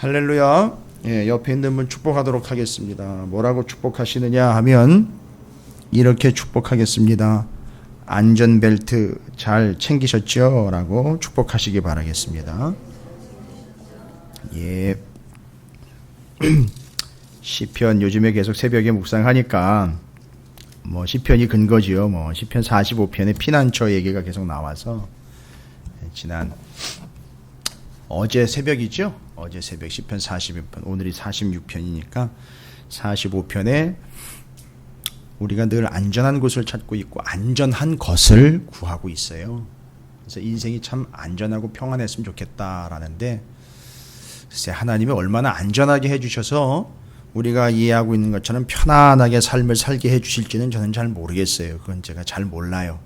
할렐루야. 옆에 있는 분 축복하도록 하겠습니다. 뭐라고 축복하시느냐 하면 이렇게 축복하겠습니다. 안전벨트 잘 챙기셨죠? 라고 축복하시기 바라겠습니다. 예. 시편 요즘에 계속 새벽에 묵상하니까 시편이 근거지요. 시편 45편의 피난처 얘기가 계속 나와서 지난 어제 새벽이죠. 어제 새벽 시편 42편, 오늘이 46편이니까 45편에 우리가 늘 안전한 곳을 찾고 있고 안전한 것을 구하고 있어요. 그래서 인생이 참 안전하고 평안했으면 좋겠다라는데 글쎄 하나님이 얼마나 안전하게 해주셔서 우리가 이해하고 있는 것처럼 편안하게 삶을 살게 해주실지는 저는 잘 모르겠어요. 그건 제가 잘 몰라요.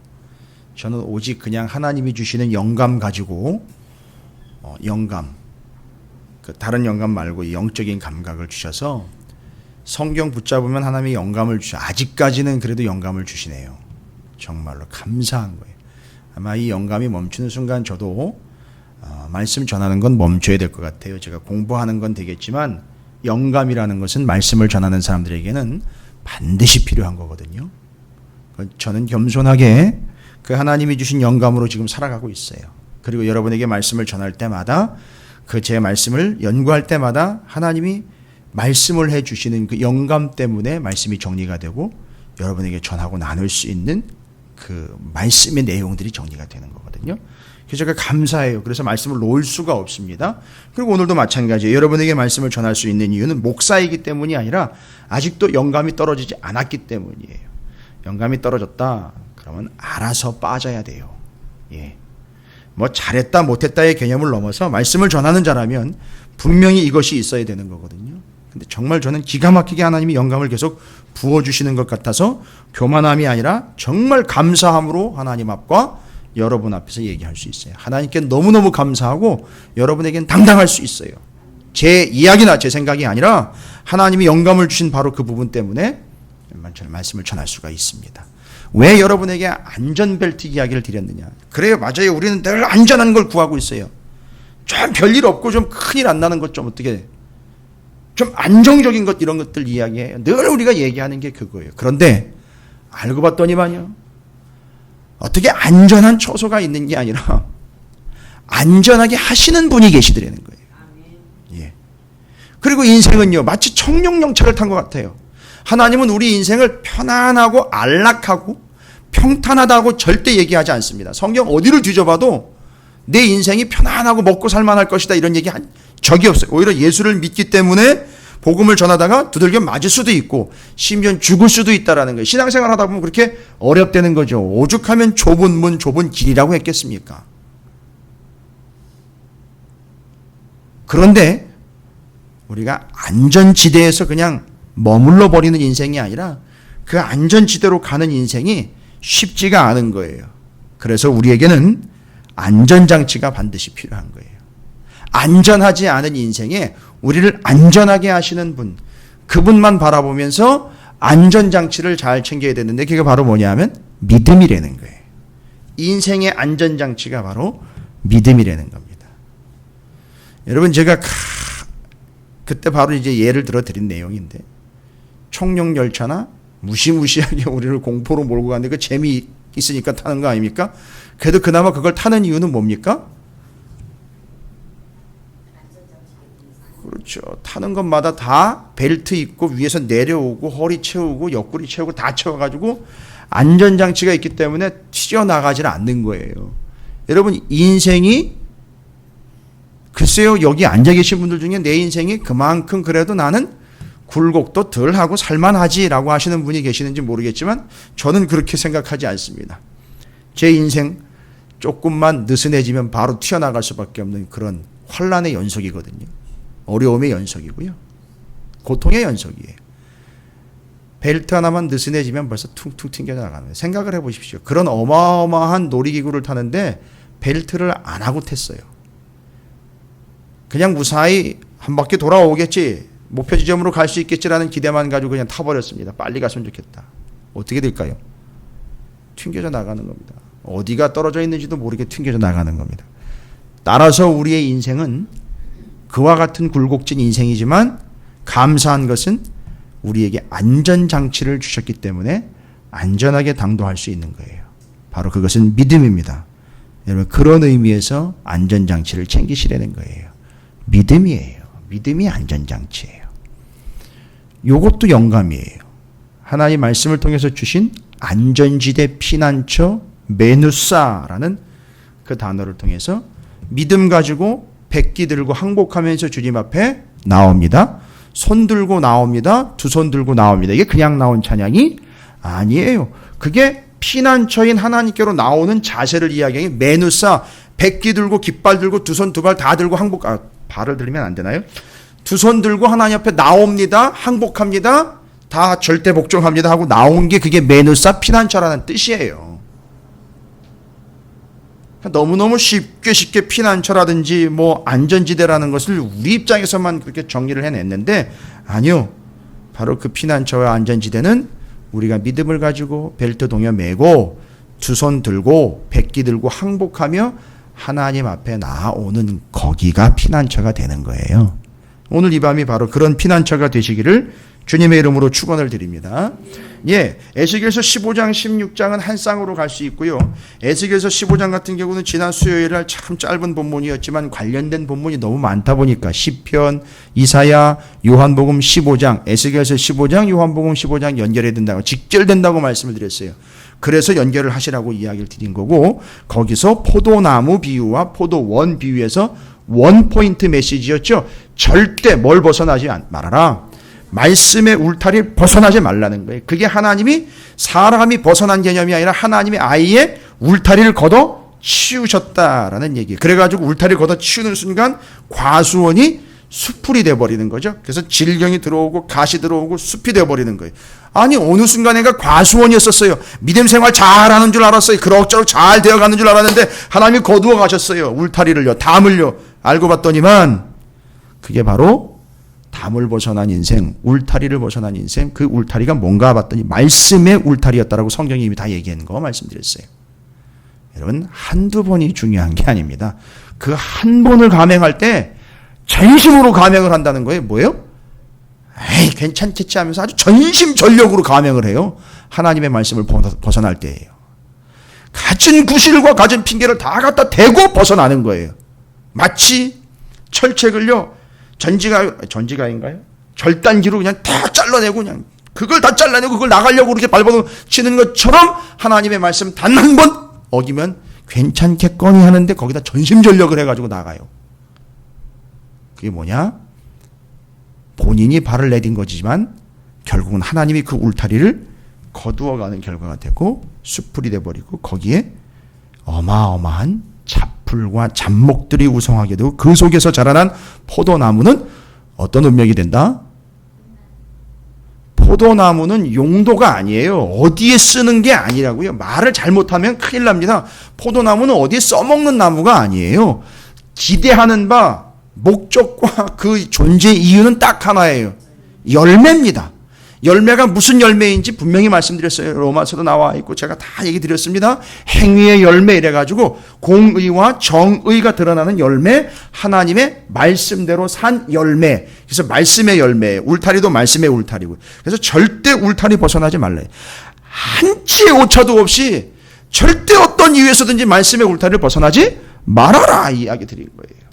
저는 오직 그냥 하나님이 주시는 영감 가지고 영감, 다른 영감 말고 영적인 감각을 주셔서 성경 붙잡으면 하나님이 영감을 주셔. 아직까지는 그래도 영감을 주시네요. 정말로 감사한 거예요. 아마 이 영감이 멈추는 순간 저도 말씀 전하는 건 멈춰야 될 것 같아요. 제가 공부하는 건 되겠지만 영감이라는 것은 말씀을 전하는 사람들에게는 반드시 필요한 거거든요. 저는 겸손하게 그 하나님이 주신 영감으로 지금 살아가고 있어요. 그리고 여러분에게 말씀을 전할 때마다 그 제 말씀을 연구할 때마다 하나님이 말씀을 해주시는 그 영감 때문에 말씀이 정리가 되고 여러분에게 전하고 나눌 수 있는 그 말씀의 내용들이 정리가 되는 거거든요. 그래서 제가 감사해요. 그래서 말씀을 놓을 수가 없습니다. 그리고 오늘도 마찬가지예요. 여러분에게 말씀을 전할 수 있는 이유는 목사이기 때문이 아니라 아직도 영감이 떨어지지 않았기 때문이에요. 영감이 떨어졌다 그러면 알아서 빠져야 돼요. 예. 잘했다 못했다의 개념을 넘어서 말씀을 전하는 자라면 분명히 이것이 있어야 되는 거거든요. 근데 정말 저는 기가 막히게 하나님이 영감을 계속 부어주시는 것 같아서 교만함이 아니라 정말 감사함으로 하나님 앞과 여러분 앞에서 얘기할 수 있어요. 하나님께 너무너무 감사하고 여러분에게는 당당할 수 있어요. 제 이야기나 제 생각이 아니라 하나님이 영감을 주신 바로 그 부분 때문에 말씀을 전할 수가 있습니다. 왜 여러분에게 안전벨트 이야기를 드렸느냐? 그래요, 맞아요. 우리는 늘 안전한 걸 구하고 있어요. 좀 별일 없고 좀 큰일 안 나는 것 좀 어떻게 좀 안정적인 것 이런 것들 이야기해요. 늘 우리가 얘기하는 게 그거예요. 그런데 알고 봤더니만요. 어떻게 안전한 처소가 있는 게 아니라 안전하게 하시는 분이 계시더라는 거예요. 예. 그리고 인생은요. 마치 청룡용차를 탄 것 같아요. 하나님은 우리 인생을 편안하고 안락하고 평탄하다고 절대 얘기하지 않습니다. 성경 어디를 뒤져봐도 내 인생이 편안하고 먹고 살만할 것이다 이런 얘기 한 적이 없어요. 오히려 예수를 믿기 때문에 복음을 전하다가 두들겨 맞을 수도 있고 심지어 죽을 수도 있다라는 거예요. 신앙생활 하다 보면 그렇게 어렵다는 거죠. 오죽하면 좁은 문 좁은 길이라고 했겠습니까? 그런데 우리가 안전지대에서 그냥 머물러 버리는 인생이 아니라 그 안전지대로 가는 인생이 쉽지가 않은 거예요. 그래서 우리에게는 안전장치가 반드시 필요한 거예요. 안전하지 않은 인생에 우리를 안전하게 하시는 분, 그분만 바라보면서 안전장치를 잘 챙겨야 되는데 그게 바로 뭐냐면 믿음이라는 거예요. 인생의 안전장치가 바로 믿음이라는 겁니다. 여러분 제가 그때 바로 이제 예를 들어 드린 내용인데 청룡열차나 무시무시하게 우리를 공포로 몰고 가는데 그 재미 있으니까 타는 거 아닙니까? 그래도 그나마 그걸 타는 이유는 뭡니까? 그렇죠. 타는 것마다 다 벨트 있고 위에서 내려오고 허리 채우고 옆구리 채우고 다 채워가지고 안전장치가 있기 때문에 튀어나가질 않는 거예요. 여러분 인생이 글쎄요 여기 앉아 계신 분들 중에 내 인생이 그만큼 그래도 나는 굴곡도 덜 하고 살만하지라고 하시는 분이 계시는지 모르겠지만 저는 그렇게 생각하지 않습니다. 제 인생 조금만 느슨해지면 바로 튀어나갈 수밖에 없는 그런 환란의 연속이거든요. 어려움의 연속이고요. 고통의 연속이에요. 벨트 하나만 느슨해지면 벌써 퉁퉁 튕겨나가는 거예요. 생각을 해보십시오. 그런 어마어마한 놀이기구를 타는데 벨트를 안 하고 탔어요. 그냥 무사히 한 바퀴 돌아오겠지. 목표 지점으로 갈 수 있겠지라는 기대만 가지고 그냥 타버렸습니다. 빨리 갔으면 좋겠다. 어떻게 될까요? 튕겨져 나가는 겁니다. 어디가 떨어져 있는지도 모르게 튕겨져 나가는 겁니다. 따라서 우리의 인생은 그와 같은 굴곡진 인생이지만 감사한 것은 우리에게 안전장치를 주셨기 때문에 안전하게 당도할 수 있는 거예요. 바로 그것은 믿음입니다. 여러분, 그런 의미에서 안전장치를 챙기시라는 거예요. 믿음이에요. 믿음이 안전장치예요. 요것도 영감이에요. 하나님 말씀을 통해서 주신 안전지대 피난처 메누사라는 그 단어를 통해서 믿음 가지고 백기 들고 항복하면서 주님 앞에 나옵니다. 손 들고 나옵니다. 두 손 들고 나옵니다. 이게 그냥 나온 찬양이 아니에요. 그게 피난처인 하나님께로 나오는 자세를 이야기하는 메누사, 백기 들고 깃발 들고 두 손 두 발 다 들고 항복, 발을 들면 안 되나요? 두 손 들고 하나님 앞에 나옵니다. 항복합니다. 다 절대 복종합니다 하고 나온 게 그게 메누사 피난처라는 뜻이에요. 너무너무 쉽게 피난처라든지 뭐 안전지대라는 것을 우리 입장에서만 그렇게 정리를 해냈는데 아니요. 바로 그 피난처와 안전지대는 우리가 믿음을 가지고 벨트 동여 매고 두 손 들고 백기 들고 항복하며 하나님 앞에 나아오는 거기가 피난처가 되는 거예요. 오늘 이 밤이 바로 그런 피난처가 되시기를 주님의 이름으로 축원을 드립니다. 예, 에스겔서 15장, 16장은 한 쌍으로 갈 수 있고요. 에스겔서 15장 같은 경우는 지난 수요일날 참 짧은 본문이었지만 관련된 본문이 너무 많다 보니까 시편, 이사야, 요한복음 15장, 에스겔서 15장, 요한복음 15장 연결해야 된다고, 직결된다고 말씀을 드렸어요. 그래서 연결을 하시라고 이야기를 드린 거고, 거기서 포도나무 비유와 포도원 비유에서 원포인트 메시지였죠. 절대 뭘 벗어나지 말아라. 말씀의 울타리를 벗어나지 말라는 거예요. 그게 하나님이 사람이 벗어난 개념이 아니라 하나님의 아이의 울타리를 걷어 치우셨다라는 얘기예요. 그래가지고 울타리를 걷어 치우는 순간 과수원이 숲풀이 되어버리는 거죠. 그래서 질경이 들어오고 가시 들어오고 숲이 되어버리는 거예요. 아니 어느 순간에가 과수원이었었어요. 믿음 생활 잘하는 줄 알았어요. 그럭저럭 잘 되어가는 줄 알았는데 하나님이 거두어 가셨어요. 울타리를요. 담을요. 알고 봤더니만 그게 바로 담을 벗어난 인생, 울타리를 벗어난 인생, 그 울타리가 뭔가 봤더니 말씀의 울타리였다라고 성경이 이미 다 얘기한 거 말씀드렸어요. 여러분 한두 번이 중요한 게 아닙니다. 그 한 번을 감행할 때 전심으로 감행을 한다는 거예요. 뭐예요? 에이 괜찮겠지 하면서 아주 전심전력으로 감행을 해요. 하나님의 말씀을 벗어날 때예요. 가진 구실과 가진 핑계를 다 갖다 대고 벗어나는 거예요. 마치 철책을요. 전지가인가요? 절단기로 그냥 다 잘라내고 그냥 그걸 다 잘라내고 그걸 나가려고 그렇게 밟아치는 것처럼 하나님의 말씀 단 한 번 어기면 괜찮겠거니 하는데 거기다 전심전력을 해가지고 나가요. 그게 뭐냐? 본인이 발을 내딘 거지만 결국은 하나님이 그 울타리를 거두어가는 결과가 되고 숲풀이 돼버리고 거기에 어마어마한 잡풀과 잡목들이 우성하게 되고 그 속에서 자라난 포도나무는 어떤 운명이 된다? 포도나무는 용도가 아니에요. 어디에 쓰는 게 아니라고요. 말을 잘못하면 큰일 납니다. 포도나무는 어디에 써먹는 나무가 아니에요. 기대하는 바 목적과 그 존재 이유는 딱 하나예요. 열매입니다. 열매가 무슨 열매인지 분명히 말씀드렸어요. 로마서도 나와 있고 제가 다 얘기 드렸습니다. 행위의 열매 이래가지고 공의와 정의가 드러나는 열매, 하나님의 말씀대로 산 열매. 그래서 말씀의 열매, 울타리도 말씀의 울타리고. 그래서 절대 울타리 벗어나지 말래요. 한치의 오차도 없이 절대 어떤 이유에서든지 말씀의 울타리를 벗어나지 말아라 이 이야기 드린 거예요.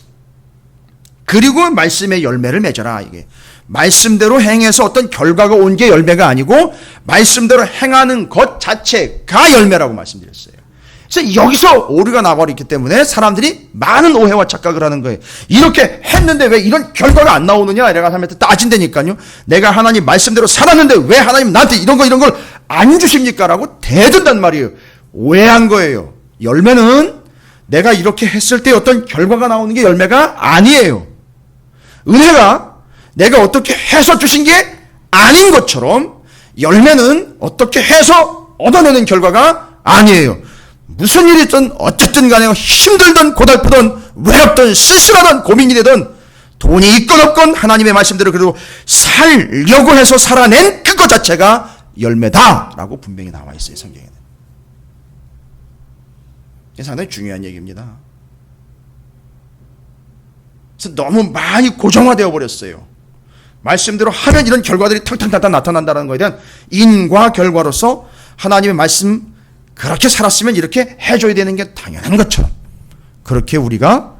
그리고 말씀의 열매를 맺어라 이게. 말씀대로 행해서 어떤 결과가 온 게 열매가 아니고 말씀대로 행하는 것 자체가 열매라고 말씀드렸어요. 그래서 여기서 오류가 나버리기 때문에 사람들이 많은 오해와 착각을 하는 거예요. 이렇게 했는데 왜 이런 결과가 안 나오느냐 이래가 하면서 따진다니까요. 내가 하나님 말씀대로 살았는데 왜 하나님 나한테 이런 걸 안 주십니까? 라고 대든단 말이에요. 오해한 거예요. 열매는 내가 이렇게 했을 때 어떤 결과가 나오는 게 열매가 아니에요. 은혜가 내가 어떻게 해서 주신 게 아닌 것처럼 열매는 어떻게 해서 얻어내는 결과가 아니에요. 무슨 일이 있든 어쨌든 간에 힘들든 고달프든 외롭든 쓸쓸하든 고민이 되든 돈이 있건 없건 하나님의 말씀대로 그래도 살려고 해서 살아낸 그것 자체가 열매다라고 분명히 나와 있어요. 성경에는. 이게 상당히 중요한 얘기입니다. 너무 많이 고정화되어 버렸어요. 말씀대로 하면 이런 결과들이 탕탕탕탕 나타난다는 것에 대한 인과 결과로서 하나님의 말씀 그렇게 살았으면 이렇게 해줘야 되는 게 당연한 것처럼 그렇게 우리가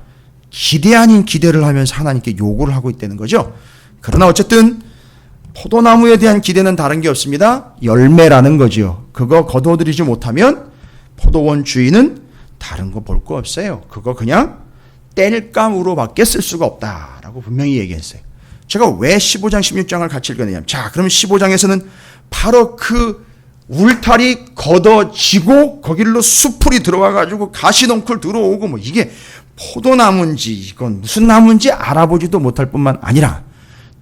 기대 아닌 기대를 하면서 하나님께 요구를 하고 있다는 거죠. 그러나 어쨌든 포도나무에 대한 기대는 다른 게 없습니다. 열매라는 거죠. 그거 거둬들이지 못하면 포도원 주인은 다른 거 볼 거 없어요. 그거 그냥 땔감으로밖에 쓸 수가 없다라고 분명히 얘기했어요. 제가 왜 15장 16장을 같이 읽었냐면 그러면 15장에서는 바로 그 울타리 걷어지고 거길로 수풀이 들어와가지고 가시덩굴 들어오고 뭐 이게 포도나무인지 이건 무슨 나무인지 알아보지도 못할 뿐만 아니라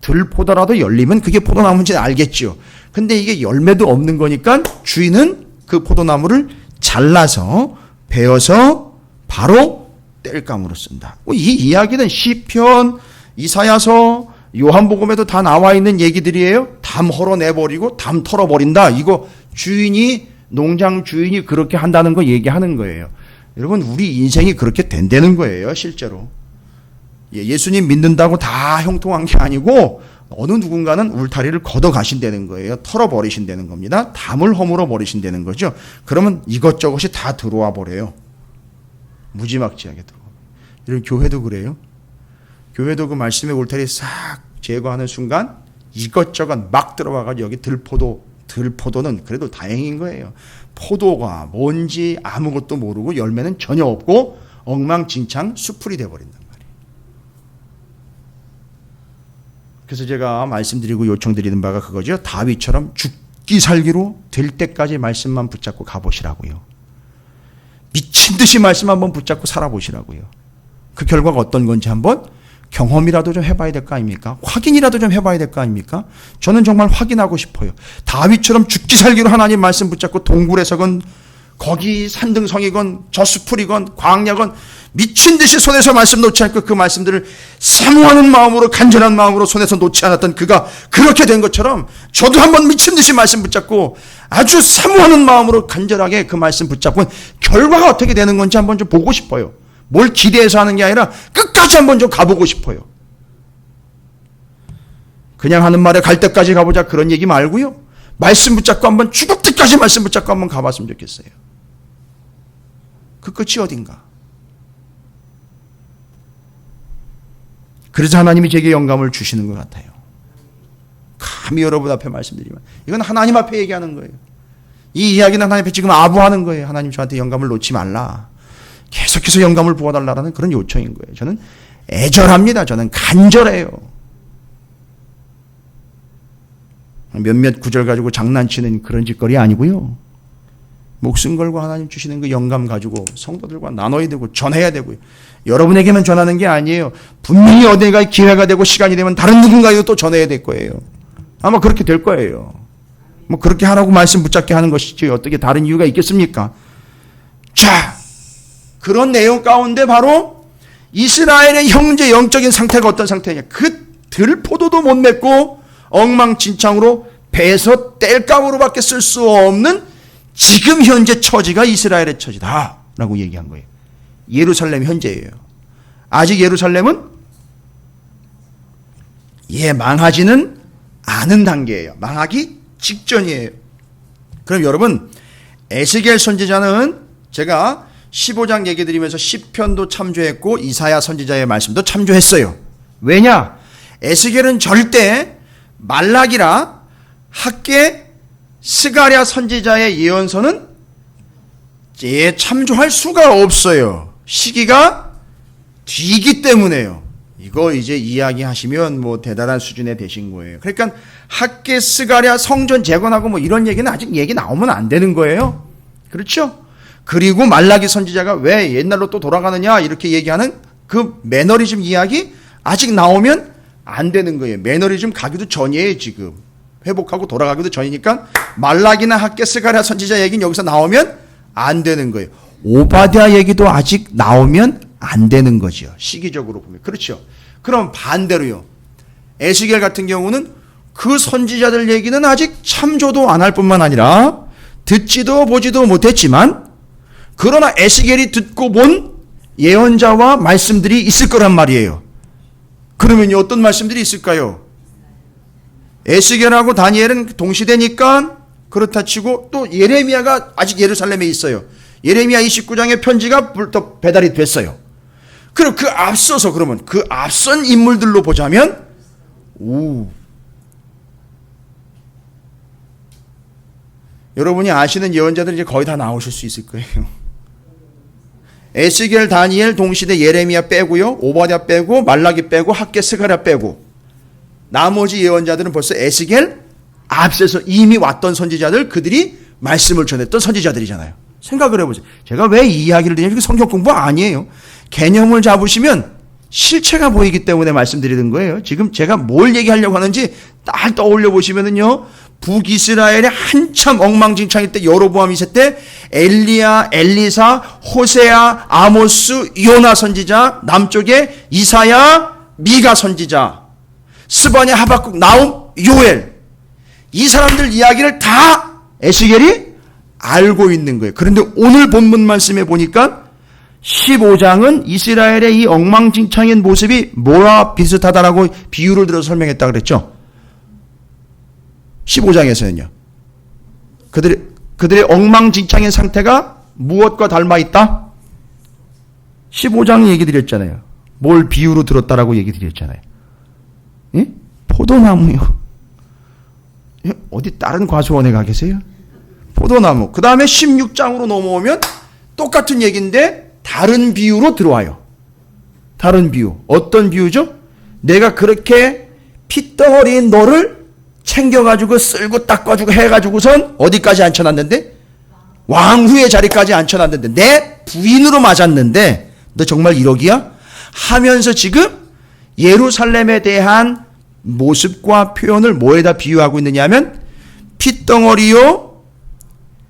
들포도라도 열리면 그게 포도나무인지 알겠죠. 근데 이게 열매도 없는 거니까 주인은 그 포도나무를 잘라서 베어서 바로 땔감으로 쓴다. 이 이야기는 시편, 이사야서, 요한복음에도 다 나와 있는 얘기들이에요. 담 헐어내버리고 담 털어버린다. 이거 농장 주인이 그렇게 한다는 거 얘기하는 거예요. 여러분 우리 인생이 그렇게 된다는 거예요. 실제로. 예수님 믿는다고 다 형통한 게 아니고 어느 누군가는 울타리를 걷어 가신다는 거예요. 털어버리신다는 겁니다. 담을 허물어 버리신다는 거죠. 그러면 이것저것이 다 들어와 버려요. 무지막지하게 들어와. 이런 교회도 그래요. 교회도 그 말씀의 울타리 싹 제거하는 순간 이것저것 막 들어와가지고 여기 들포도는 그래도 다행인 거예요. 포도가 뭔지 아무것도 모르고 열매는 전혀 없고 엉망진창 수풀이 돼버린단 말이에요. 그래서 제가 말씀드리고 요청드리는 바가 그거죠. 다윗처럼 죽기 살기로 될 때까지 말씀만 붙잡고 가보시라고요. 미친 듯이 말씀 한번 붙잡고 살아보시라고요. 그 결과가 어떤 건지 한번 경험이라도 좀 해봐야 될 거 아닙니까? 확인이라도 좀 해봐야 될 거 아닙니까? 저는 정말 확인하고 싶어요. 다윗처럼 죽기 살기로 하나님 말씀 붙잡고 동굴에서건 거기 산등성이건 저수풀이건 광야건 미친 듯이 손에서 말씀 놓지 않고 그 말씀들을 사모하는 마음으로 간절한 마음으로 손에서 놓지 않았던 그가 그렇게 된 것처럼 저도 한번 미친 듯이 말씀 붙잡고 아주 사모하는 마음으로 간절하게 그 말씀 붙잡고 결과가 어떻게 되는 건지 한번 좀 보고 싶어요. 뭘 기대해서 하는 게 아니라 끝까지 한번 좀 가보고 싶어요. 그냥 하는 말에 갈 때까지 가보자 그런 얘기 말고요. 말씀 붙잡고 한번 죽을 때까지 말씀 붙잡고 한번 가봤으면 좋겠어요. 그 끝이 어딘가. 그래서 하나님이 제게 영감을 주시는 것 같아요. 감히 여러분 앞에 말씀드리면 이건 하나님 앞에 얘기하는 거예요. 이 이야기는 하나님 앞에 지금 아부하는 거예요. 하나님 저한테 영감을 놓지 말라. 계속해서 영감을 부어달라는 그런 요청인 거예요. 저는 애절합니다. 저는 간절해요. 몇몇 구절 가지고 장난치는 그런 짓거리 아니고요. 목숨 걸고 하나님 주시는 그 영감 가지고 성도들과 나눠야 되고 전해야 되고요. 여러분에게만 전하는 게 아니에요. 분명히 어딘가에 기회가 되고 시간이 되면 다른 누군가에도 또 전해야 될 거예요. 아마 그렇게 될 거예요. 뭐 그렇게 하라고 말씀 붙잡게 하는 것이지 어떻게 다른 이유가 있겠습니까? 자, 그런 내용 가운데 바로 이스라엘의 형제 영적인 상태가 어떤 상태냐. 그 들포도도 못 맺고 엉망진창으로 배에서 땔감으로밖에 쓸 수 없는 지금 현재 처지가 이스라엘의 처지다라고 얘기한 거예요. 예루살렘 현재예요. 아직 예루살렘은 망하지는 않은 단계예요. 망하기 직전이에요. 그럼 여러분 에스겔 선지자는 제가 15장 얘기 드리면서 시편도 참조했고 이사야 선지자의 말씀도 참조했어요. 왜냐? 에스겔은 절대 말라기라 학계 스가랴 선지자의 예언서는 참조할 수가 없어요. 시기가 뒤기 때문에요. 이거 이제 이야기하시면 뭐 대단한 수준에 되신 거예요. 그러니까 학계 스가랴 성전 재건하고 뭐 이런 얘기는 아직 얘기 나오면 안 되는 거예요. 그렇죠? 그리고 말라기 선지자가 왜 옛날로 또 돌아가느냐 이렇게 얘기하는 그 매너리즘 이야기 아직 나오면 안 되는 거예요. 매너리즘 가기도 전이에요. 지금 회복하고 돌아가기도 전이니까 말라기나 학계 스가랴 선지자 얘기는 여기서 나오면 안 되는 거예요. 오바댜 얘기도 아직 나오면 안 되는 거죠. 시기적으로 보면. 그렇죠. 그럼 반대로요. 에스겔 같은 경우는 그 선지자들 얘기는 아직 참조도 안 할 뿐만 아니라 듣지도 보지도 못했지만 그러나 에스겔이 듣고 본 예언자와 말씀들이 있을 거란 말이에요. 그러면 어떤 말씀들이 있을까요? 에스겔하고 다니엘은 동시대니까 그렇다 치고 또 예레미야가 아직 예루살렘에 있어요. 예레미야 29장의 편지가 또 배달이 됐어요. 그럼 그 앞서서 그러면 그 앞선 인물들로 보자면 여러분이 아시는 예언자들이 이제 거의 다 나오실 수 있을 거예요. 에스겔, 다니엘, 동시대 예레미야 빼고요. 오바댜 빼고 말라기 빼고 학개, 스가랴 빼고 나머지 예언자들은 벌써 에스겔 앞서서 이미 왔던 선지자들 그들이 말씀을 전했던 선지자들이잖아요. 생각을 해보세요. 제가 왜 이 이야기를 드리냐면 이게 성경 공부 아니에요. 개념을 잡으시면 실체가 보이기 때문에 말씀드리는 거예요. 지금 제가 뭘 얘기하려고 하는지 딱 떠올려 보시면은요. 북이스라엘에 한참 엉망진창일 때 여로보암 2세 때 엘리야, 엘리사, 호세아, 아모스, 요나 선지자, 남쪽에 이사야, 미가 선지자, 스바냐, 하박국, 나움, 요엘 이 사람들 이야기를 다 에스겔이 알고 있는 거예요. 그런데 오늘 본문 말씀에 보니까 15장은 이스라엘의 이 엉망진창인 모습이 뭐와 비슷하다라고 비유를 들어서 설명했다 그랬죠. 15장에서는요. 그들의 엉망진창인 상태가 무엇과 닮아 있다? 15장 얘기 드렸잖아요. 뭘 비유로 들었다라고 얘기 드렸잖아요. 예? 포도나무요. 예? 어디 다른 과수원에 가 계세요? 포도나무. 그 다음에 16장으로 넘어오면 똑같은 얘기인데 다른 비유로 들어와요. 다른 비유. 어떤 비유죠? 내가 그렇게 핏덩어리인 너를 챙겨가지고 쓸고 닦아주고 해가지고선 어디까지 앉혀놨는데? 왕후의 자리까지 앉혀놨는데 내 부인으로 맞았는데 너 정말 1억이야? 하면서 지금 예루살렘에 대한 모습과 표현을 뭐에다 비유하고 있느냐 하면 핏덩어리요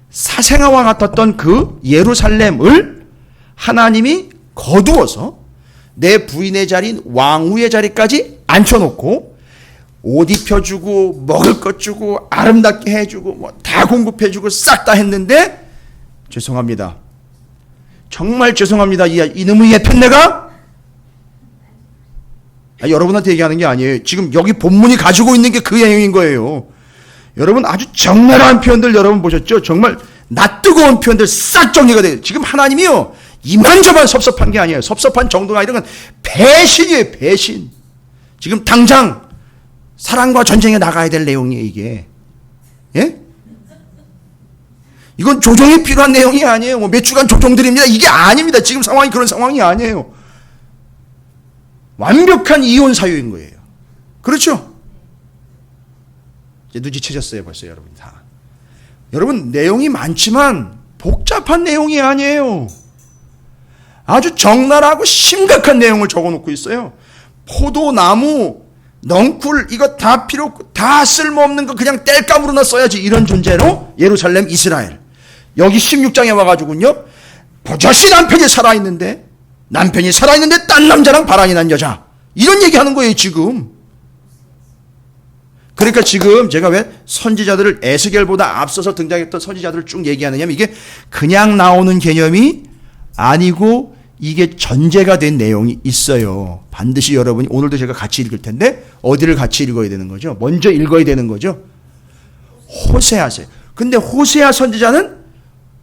사생아와 같았던 그 예루살렘을 하나님이 거두어서 내 부인의 자리인 왕후의 자리까지 앉혀놓고 옷 입혀주고 먹을 것 주고 아름답게 해주고 뭐 다 공급해주고 싹 다 했는데 죄송합니다. 정말 죄송합니다. 이놈의 예쁜 내가 여러분한테 얘기하는 게 아니에요. 지금 여기 본문이 가지고 있는 게 그 내용인 거예요. 여러분 아주 적나라한 표현들 여러분 보셨죠? 정말 낯뜨거운 표현들 싹 정리가 돼요. 지금 하나님이요 이만저만 섭섭한 게 아니에요. 섭섭한 정도가 이런 건 배신이에요. 배신. 지금 당장 사랑과 전쟁에 나가야 될 내용이에요. 이게. 예? 이건 조정이 필요한 내용이 아니에요. 몇 주간 조정드립니다. 이게 아닙니다. 지금 상황이 그런 상황이 아니에요. 완벽한 이혼 사유인 거예요. 그렇죠? 이제 눈치채셨어요. 벌써 여러분 다. 여러분 내용이 많지만 복잡한 내용이 아니에요. 아주 적나라하고 심각한 내용을 적어놓고 있어요. 포도나무, 넝쿨 이거 다 필요 없고 다 쓸모없는 거 그냥 땔감으로나 써야지 이런 존재로 예루살렘 이스라엘. 여기 16장에 와가지고요. 버젓이 남편이 살아있는데 딴 남자랑 바람이 난 여자. 이런 얘기하는 거예요 지금. 그러니까 지금 제가 왜 선지자들을 에스겔보다 앞서서 등장했던 선지자들을 쭉 얘기하느냐면 이게 그냥 나오는 개념이 아니고 이게 전제가 된 내용이 있어요. 반드시 여러분이 오늘도 제가 같이 읽을 텐데 어디를 같이 읽어야 되는 거죠? 먼저 읽어야 되는 거죠. 호세아세요. 근데 호세아 선지자는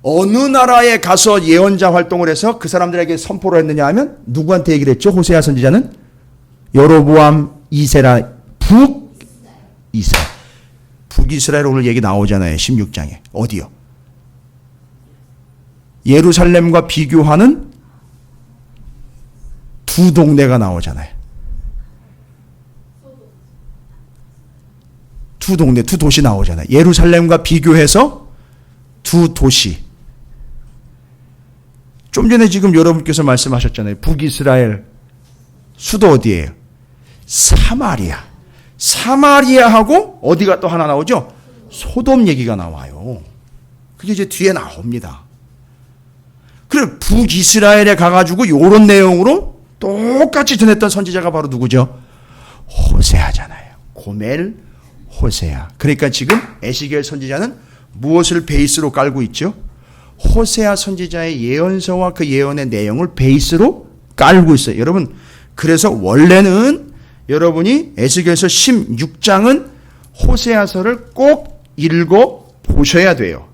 어느 나라에 가서 예언자 활동을 해서 그 사람들에게 선포를 했느냐 하면 누구한테 얘기를 했죠? 호세아 선지자는 여로보암 2세라 북이스라엘 오늘 얘기 나오잖아요. 16장에. 어디요? 예루살렘과 비교하는 두 동네가 나오잖아요. 두 동네, 두 도시 나오잖아요. 예루살렘과 비교해서 두 도시. 좀 전에 지금 여러분께서 말씀하셨잖아요. 북이스라엘 수도 어디예요? 사마리아. 사마리아하고 어디가 또 하나 나오죠? 소돔 얘기가 나와요. 그게 이제 뒤에 나옵니다. 그래 북이스라엘에 가가지고 요런 내용으로 똑같이 전했던 선지자가 바로 누구죠? 호세아잖아요. 고멜 호세아. 그러니까 지금 에스겔 선지자는 무엇을 베이스로 깔고 있죠? 호세아 선지자의 예언서와 그 예언의 내용을 베이스로 깔고 있어요. 여러분 그래서 원래는 여러분이 에스겔서 16장은 호세아서를 꼭 읽어 보셔야 돼요.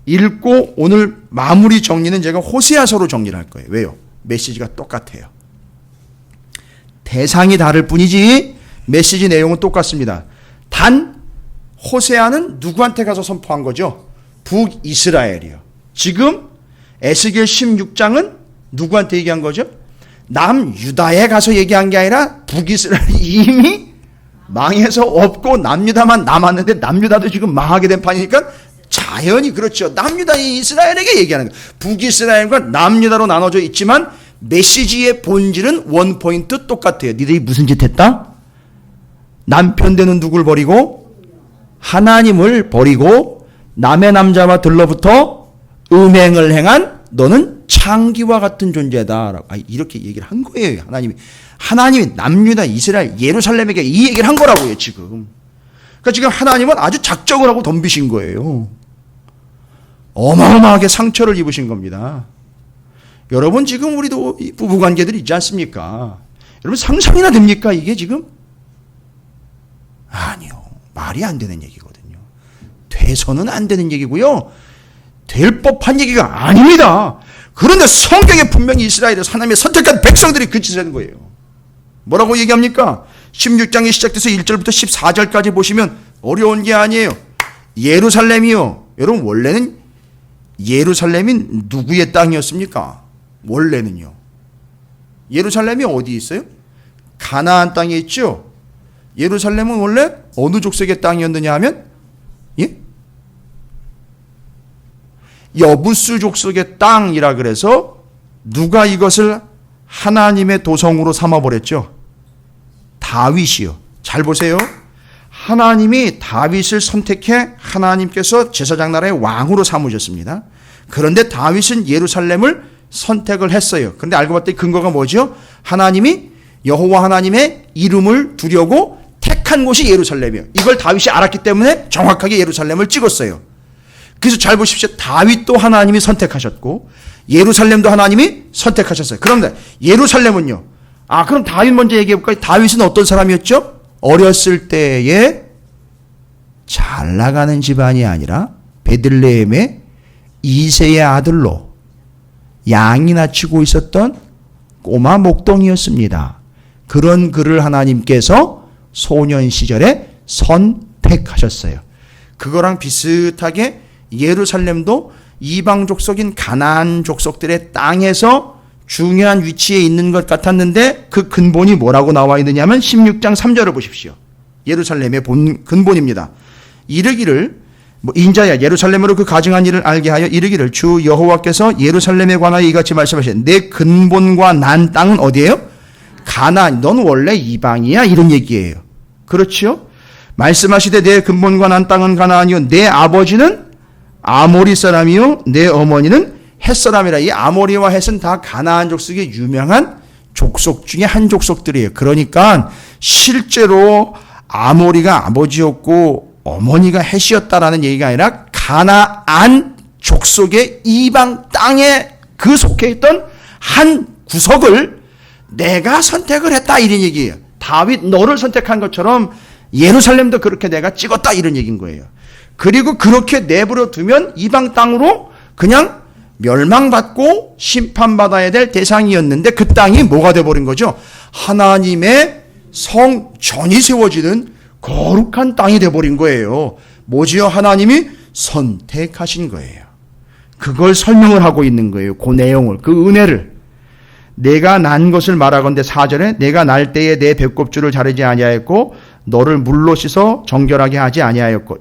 읽고 오늘 마무리 정리는 제가 호세아서로 정리를 할 거예요. 왜요? 메시지가 똑같아요. 대상이 다를 뿐이지 메시지 내용은 똑같습니다. 단 호세아는 누구한테 가서 선포한 거죠? 북이스라엘이요. 지금 에스겔 16장은 누구한테 얘기한 거죠? 남유다에 가서 얘기한 게 아니라 북이스라엘이 이미 망해서 없고 남유다만 남았는데 남유다도 지금 망하게 된 판이니까 자연히 그렇죠. 남유다 이스라엘에게 얘기하는 거예요. 북이스라엘과 남유다로 나눠져 있지만 메시지의 본질은 원포인트 똑같아요. 니들이 무슨 짓 했다? 남편 되는 누굴 버리고 하나님을 버리고 남의 남자와 들러붙어 음행을 행한 너는 창기와 같은 존재다. 이렇게 얘기를 한 거예요. 하나님이 남유다 이스라엘 예루살렘에게 이 얘기를 한 거라고요. 지금. 그러니까 지금 하나님은 아주 작정을 하고 덤비신 거예요. 어마어마하게 상처를 입으신 겁니다. 여러분 지금 우리도 부부관계들이 있지 않습니까? 여러분 상상이나 됩니까 이게 지금? 아니요. 말이 안 되는 얘기거든요. 돼서는 안 되는 얘기고요. 될 법한 얘기가 아닙니다. 그런데 성경에 분명히 이스라엘에서 하나님의 선택한 백성들이 그 짓을 하는 거예요. 뭐라고 얘기합니까? 16장이 시작돼서 1절부터 14절까지 보시면 어려운 게 아니에요. 예루살렘이요. 여러분 원래는 예루살렘이 누구의 땅이었습니까? 원래는요. 예루살렘이 어디 있어요? 가나안 땅에 있죠. 예루살렘은 원래 어느 족속의 땅이었느냐 하면 여부스 족속의 땅이라 그래서 누가 이것을 하나님의 도성으로 삼아버렸죠? 다윗이요. 잘 보세요. 하나님이 다윗을 선택해 하나님께서 제사장 나라의 왕으로 삼으셨습니다. 그런데 다윗은 예루살렘을 선택을 했어요. 그런데 알고 봤더니 근거가 뭐죠? 하나님이 여호와 하나님의 이름을 두려고 택한 곳이 예루살렘이에요. 이걸 다윗이 알았기 때문에 정확하게 예루살렘을 찍었어요. 그래서 잘 보십시오. 다윗도 하나님이 선택하셨고 예루살렘도 하나님이 선택하셨어요. 그런데 예루살렘은요. 그럼 다윗 먼저 얘기해볼까요? 다윗은 어떤 사람이었죠? 어렸을 때에 잘 나가는 집안이 아니라 베들레헴의 이새의 아들로 양이나 치고 있었던 꼬마 목동이었습니다. 그런 그를 하나님께서 소년 시절에 선택하셨어요. 그거랑 비슷하게 예루살렘도 이방 족속인 가나안 족속들의 땅에서 중요한 위치에 있는 것 같았는데 그 근본이 뭐라고 나와 있느냐면 16장 3절을 보십시오. 예루살렘의 근본입니다. 이르기를 인자야 예루살렘으로 그 가증한 일을 알게 하여 이르기를 주 여호와께서 예루살렘에 관하여 이같이 말씀하시되 내 근본과 난 땅은 어디예요? 가나안. 넌 원래 이방이야 이런 얘기예요. 그렇죠? 말씀하시되 내 근본과 난 땅은 가나안이요 내 아버지는 아모리 사람이요 내 어머니는 헷 사람이라. 이 아모리와 헷은 다 가나안 족속의 유명한 족속 중에 한 족속들이에요. 그러니까 실제로 아모리가 아버지였고 어머니가 헷이었다라는 얘기가 아니라 가나안 족속의 이방 땅에 그 속해 있던 한 구석을 내가 선택을 했다 이런 얘기예요. 다윗 너를 선택한 것처럼 예루살렘도 그렇게 내가 찍었다 이런 얘기인 거예요. 그리고 그렇게 내버려 두면 이방 땅으로 그냥 멸망받고 심판받아야 될 대상이었는데 그 땅이 뭐가 돼버린 거죠? 하나님의 성전이 세워지는 거룩한 땅이 돼버린 거예요. 뭐지요? 하나님이 선택하신 거예요. 그걸 설명을 하고 있는 거예요. 그 내용을, 그 은혜를. 내가 난 것을 말하건대 4절에 내가 날 때에 내 배꼽줄을 자르지 아니하였고 너를 물로 씻어 정결하게 하지 아니하였고.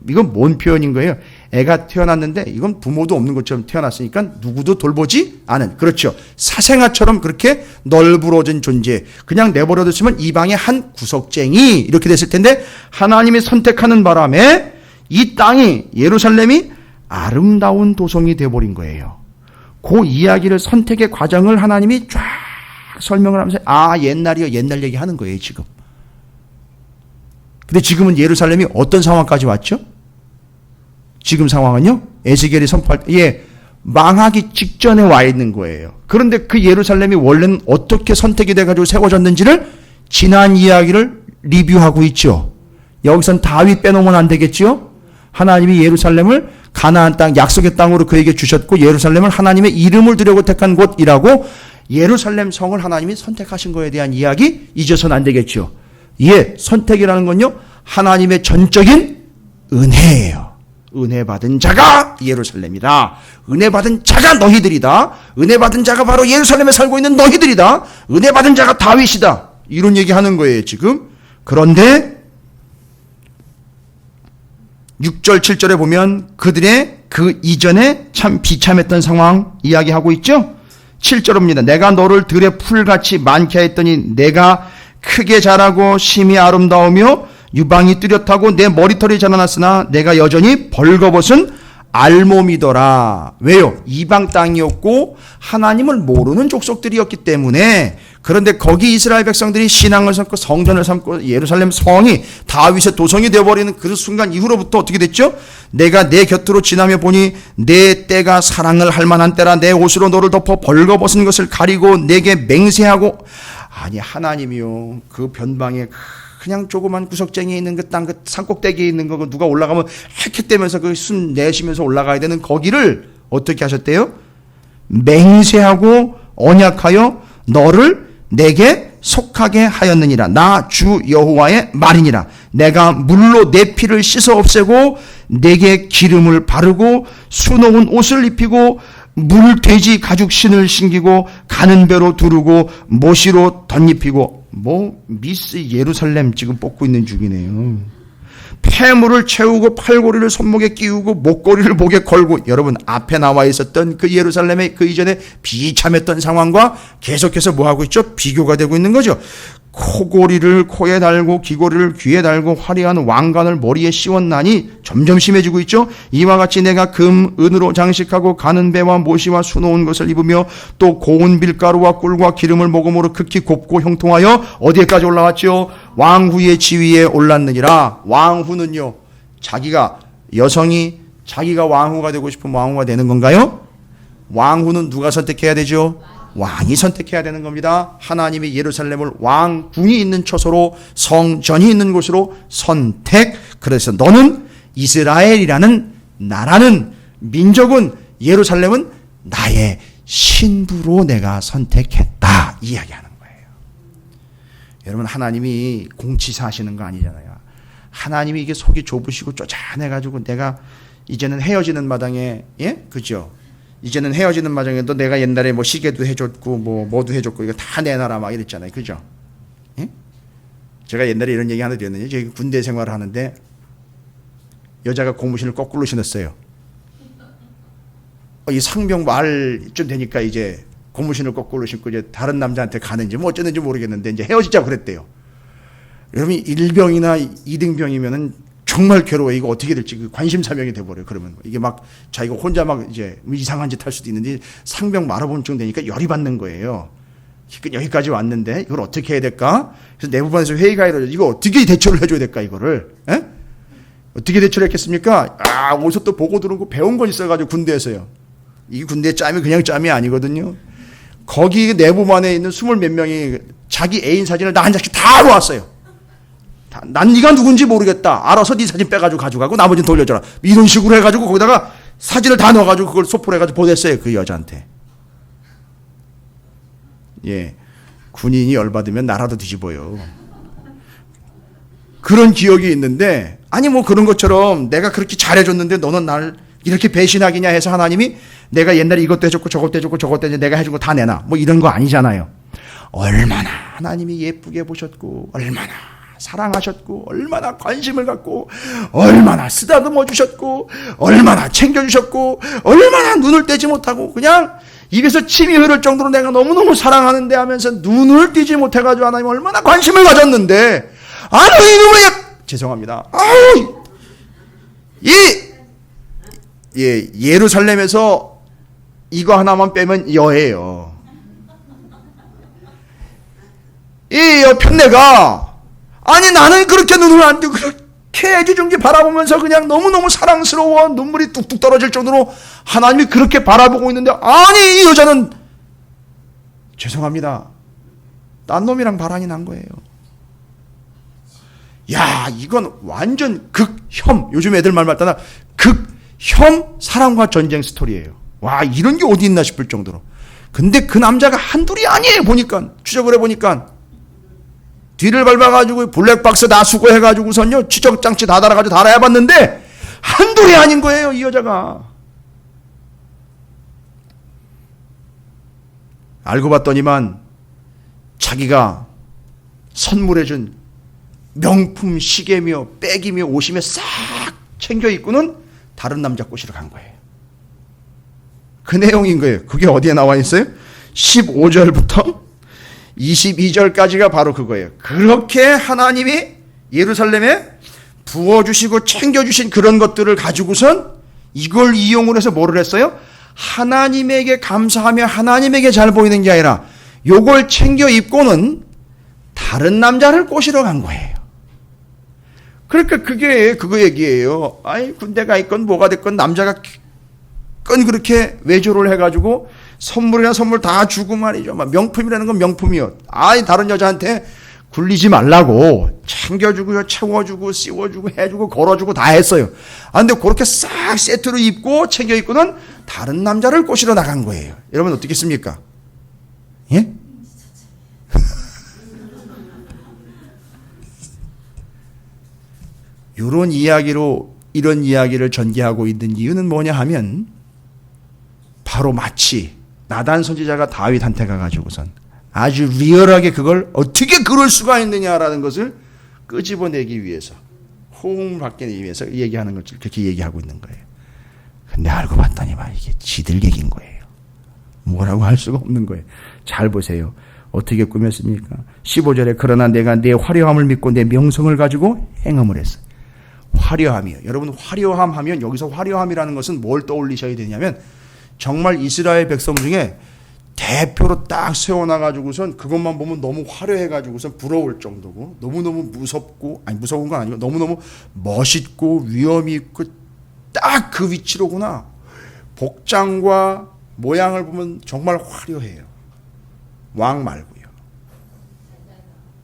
이건 뭔 표현인 거예요? 애가 태어났는데 이건 부모도 없는 것처럼 태어났으니까 누구도 돌보지 않은. 그렇죠. 사생아처럼 그렇게 널브러진 존재. 그냥 내버려뒀으면 이방의 한 구석쟁이 이렇게 됐을 텐데 하나님이 선택하는 바람에 이 땅이 예루살렘이 아름다운 도성이 되어버린 거예요. 그 이야기를 선택의 과정을 하나님이 쫙 설명을 하면서 옛날이요 옛날 얘기하는 거예요 지금. 근데 지금은 예루살렘이 어떤 상황까지 왔죠? 지금 상황은요. 에스겔이 선포할 때 망하기 직전에 와 있는 거예요. 그런데 그 예루살렘이 원래는 어떻게 선택이 돼가지고 세워졌는지를 지난 이야기를 리뷰하고 있죠. 여기선 다윗 빼놓으면 안 되겠죠. 하나님이 예루살렘을 가나안 땅, 약속의 땅으로 그에게 주셨고 예루살렘을 하나님의 이름을 두려고 택한 곳이라고 예루살렘 성을 하나님이 선택하신 것에 대한 이야기 잊어서는 안 되겠죠. 예, 선택이라는 건요, 하나님의 전적인 은혜예요. 은혜 받은 자가 예루살렘이다. 은혜 받은 자가 너희들이다. 은혜 받은 자가 바로 예루살렘에 살고 있는 너희들이다. 은혜 받은 자가 다윗이다. 이런 얘기 하는 거예요, 지금. 그런데 6절, 7절에 보면 그들의 그 이전에 참 비참했던 상황 이야기하고 있죠. 7절입니다. 내가 너를 들의 풀같이 많게 했더니 내가 크게 자라고 심히 아름다우며 유방이 뚜렷하고 내 머리털이 자라났으나 내가 여전히 벌거벗은 알몸이더라. 왜요? 이방 땅이었고 하나님을 모르는 족속들이었기 때문에. 그런데 거기 이스라엘 백성들이 신앙을 삼고 성전을 삼고 예루살렘 성이 다윗의 도성이 되어버리는 그 순간 이후로부터 어떻게 됐죠? 내가 내 곁으로 지나며 보니 내 때가 사랑을 할 만한 때라. 내 옷으로 너를 덮어 벌거벗은 것을 가리고 내게 맹세하고. 아니, 하나님이요, 그 변방에 그냥 조그만 구석쟁이에 있는 그 땅, 그 산꼭대기에 있는 거 누가 올라가면 헥헥대면서 그 숨 내쉬면서 올라가야 되는 거기를 어떻게 하셨대요? 맹세하고 언약하여 너를 내게 속하게 하였느니라. 나 주 여호와의 말이니라. 내가 물로 내 피를 씻어 없애고 내게 기름을 바르고 수놓은 옷을 입히고 물돼지 가죽 신을 신기고 가는 배로 두르고 모시로 덧입히고. 미스 예루살렘 지금 뽑고 있는 중이네요. 폐물을 채우고 팔고리를 손목에 끼우고 목걸이를 목에 걸고. 여러분, 앞에 나와 있었던 그 예루살렘의 그 이전에 비참했던 상황과 계속해서 뭐하고 있죠? 비교가 되고 있는 거죠. 코고리를 코에 달고 귀고리를 귀에 달고 화려한 왕관을 머리에 씌웠나니 점점 심해지고 있죠. 이와 같이 내가 금, 은으로 장식하고 가는 배와 모시와 수놓은 것을 입으며 또 고운 밀가루와 꿀과 기름을 먹음으로 극히 곱고 형통하여 어디에까지 올라왔죠? 왕후의 지위에 올랐느니라. 왕후는요, 자기가, 여성이 자기가 왕후가 되고 싶으면 왕후가 되는 건가요? 왕후는 누가 선택해야 되죠? 왕이 선택해야 되는 겁니다. 하나님이 예루살렘을 왕궁이 있는 처소로, 성전이 있는 곳으로 선택. 그래서 너는 이스라엘이라는 나라는, 민족은, 예루살렘은 나의 신부로 내가 선택했다, 이야기하는 거예요. 여러분, 하나님이 공치사 하시는 거 아니잖아요. 하나님이 이게 속이 좁으시고 쪼잔해가지고 내가 이제는 헤어지는 마당에, 예? 그죠? 이제는 헤어지는 마당에도 내가 옛날에 뭐 시계도 해줬고 뭐도 해줬고 이거 다 내놔라 막 이랬잖아요. 그죠? 예? 제가 옛날에 이런 얘기 하나 드렸는데, 저희 군대 생활을 하는데 여자가 고무신을 거꾸로 신었어요. 이 상병 말쯤 되니까 이제 고무신을 거꾸로 신고 이제 다른 남자한테 가는지 뭐 어쩌는지 모르겠는데 이제 헤어지자고 그랬대요. 여러분, 1병이나 2등병이면은 정말 괴로워요. 이거 어떻게 될지 관심사명이 돼버려요. 그러면 이게 막 자기가 혼자 막 이제 이상한 짓 할 수도 있는데 상병 말아본증 되니까 열이 받는 거예요. 여기까지 왔는데 이걸 어떻게 해야 될까? 그래서 내부반에서 회의가 이루어져. 이거 어떻게 대처를 해줘야 될까, 이거를? 에? 어떻게 대처를 했겠습니까? 어디서 또 보고 들은 거 배운 건 있어가지고 군대에서요. 이 군대 짬이 그냥 짬이 아니거든요. 거기 내부반에 있는 20 몇 명이 자기 애인 사진을 다 한 장씩 다 놓았어요. 난 네가 누군지 모르겠다. 알아서 네 사진 빼가지고 가져가고 나머지는 돌려줘라. 이런 식으로 해가지고 거기다가 사진을 다 넣어가지고 그걸 소포를 해가지고 보냈어요, 그 여자한테. 예, 군인이 열받으면 나라도 뒤집어요. 그런 기억이 있는데, 아니 뭐 그런 것처럼 내가 그렇게 잘해줬는데 너는 날 이렇게 배신하기냐 해서 하나님이 내가 옛날에 이것도 해줬고 저것도 해줬고 저것도 해줬고 내가 해준 거 다 내놔, 뭐 이런 거 아니잖아요. 얼마나 하나님이 예쁘게 보셨고, 얼마나 사랑하셨고, 얼마나 관심을 갖고, 얼마나 쓰다듬어 주셨고, 얼마나 챙겨주셨고, 얼마나 눈을 떼지 못하고 그냥 입에서 침이 흐를 정도로 내가 너무너무 사랑하는데 하면서 눈을 띄지 못해가지고 하나님 얼마나 관심을 가졌는데, 아니 이놈의 죄송합니다. 예루살렘에서 이거 하나만 빼면 여예요. 이 편내가, 아니 나는 그렇게 눈을 안 뜨고 그렇게 애지중지 바라보면서 그냥 너무너무 사랑스러워 눈물이 뚝뚝 떨어질 정도로 하나님이 그렇게 바라보고 있는데, 아니 이 여자는 죄송합니다, 딴 놈이랑 바람이 난 거예요. 야, 이건 완전 극혐. 요즘 애들 말 맞다나 극혐 사랑과 전쟁 스토리예요. 와, 이런 게 어디 있나 싶을 정도로. 근데 그 남자가 한둘이 아니에요. 보니까 추적을 해보니까 뒤를 밟아가지고 블랙박스 다 수거해가지고선요 추적장치 다 달아가지고 달아야봤는데 한둘이 아닌 거예요. 이 여자가. 알고 봤더니만 자기가 선물해준 명품 시계며 백이며 옷이며 싹 챙겨 입고는 다른 남자 꼬시러 간 거예요. 그 내용인 거예요. 그게 어디에 나와 있어요? 15절부터 22절까지가 바로 그거예요. 그렇게 하나님이 예루살렘에 부어주시고 챙겨주신 그런 것들을 가지고선 이걸 이용을 해서 뭐를 했어요? 하나님에게 감사하며 하나님에게 잘 보이는 게 아니라 요걸 챙겨 입고는 다른 남자를 꼬시러 간 거예요. 그러니까 그게 그거 얘기예요. 아이, 군대가 있건 뭐가 됐건 남자가 건 그렇게 외조를 해가지고 선물이나 선물 다 주고 말이죠. 막 명품이라는 건 명품이요. 아이, 다른 여자한테 굴리지 말라고 챙겨주고요, 채워주고, 씌워주고, 해주고, 걸어주고 다 했어요. 아, 근데 그렇게 싹 세트로 입고 챙겨 입고는 다른 남자를 꼬시러 나간 거예요. 여러분 어떻겠습니까? 예? 이런 이야기로 이런 이야기를 전개하고 있는 이유는 뭐냐 하면 바로 마치 나단 선지자가 다윗한테 가가지고선 아주 리얼하게 그걸 어떻게 그럴 수가 있느냐라는 것을 끄집어내기 위해서 호응을 받기 위해서 얘기하는 것을 그렇게 얘기하고 있는 거예요. 근데 알고 봤더니만 이게 지들 얘기인 거예요. 뭐라고 할 수가 없는 거예요. 잘 보세요. 어떻게 꾸몄습니까? 15절에 그러나 내가 내 화려함을 믿고 내 명성을 가지고 행함을 했어. 화려함이요. 여러분 화려함 하면 여기서 화려함이라는 것은 뭘 떠올리셔야 되냐면 정말 이스라엘 백성 중에 대표로 딱 세워놔가지고선 그것만 보면 너무 화려해가지고선 부러울 정도고 너무너무 무섭고 아니 무서운 건 아니고 너무너무 멋있고 위엄이 있고 딱 그 위치로구나. 복장과 모양을 보면 정말 화려해요. 왕 말고요.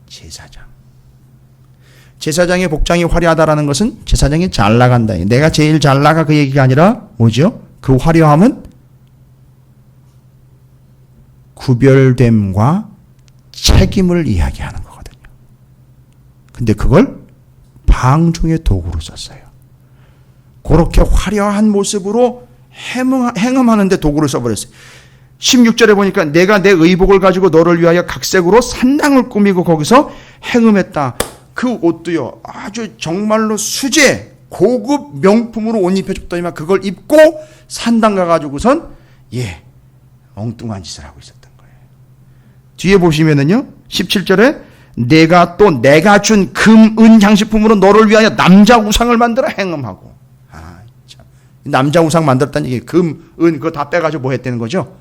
제사장. 제사장의 복장이 화려하다라는 것은 제사장이 잘 나간다. 내가 제일 잘 나가 그 얘기가 아니라 뭐죠? 그 화려함은 구별됨과 책임을 이야기하는 거거든요. 근데 그걸 방종의 도구로 썼어요. 그렇게 화려한 모습으로 행음하는데 도구를 써버렸어요. 16절에 보니까 내가 내 의복을 가지고 너를 위하여 각색으로 산당을 꾸미고 거기서 행음했다. 그 옷도요 아주 정말로 수제 고급 명품으로 옷 입혀줬더니만 그걸 입고 산당 가가지고선 엉뚱한 짓을 하고 있었던 거예요. 뒤에 보시면은요 17절에 내가 준 금, 은 장식품으로 너를 위하여 남자 우상을 만들어 행음하고. 참. 남자 우상 만들었다는 얘기 금, 은 그거 다 빼가지고 뭐 했다는 거죠?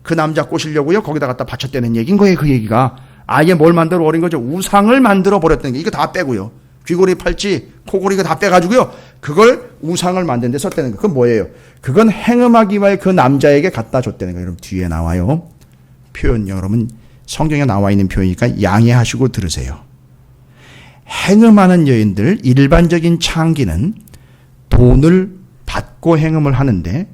그 남자 꼬시려고요 거기다 갖다 바쳤다는 얘기인 거예요. 그 얘기가 아예 뭘 만들어 버린 거죠? 우상을 만들어 버렸다는 게 이거 다 빼고요. 귀걸이, 팔찌, 코걸이 이거 다 빼가지고요. 그걸 우상을 만드는 데 썼다는 거. 그건 뭐예요? 그건 행음하기 위해 그 남자에게 갖다 줬다는 거예요. 여러분 뒤에 나와요. 표현 여러분 성경에 나와 있는 표현이니까 양해하시고 들으세요. 행음하는 여인들 일반적인 창기는 돈을 받고 행음을 하는데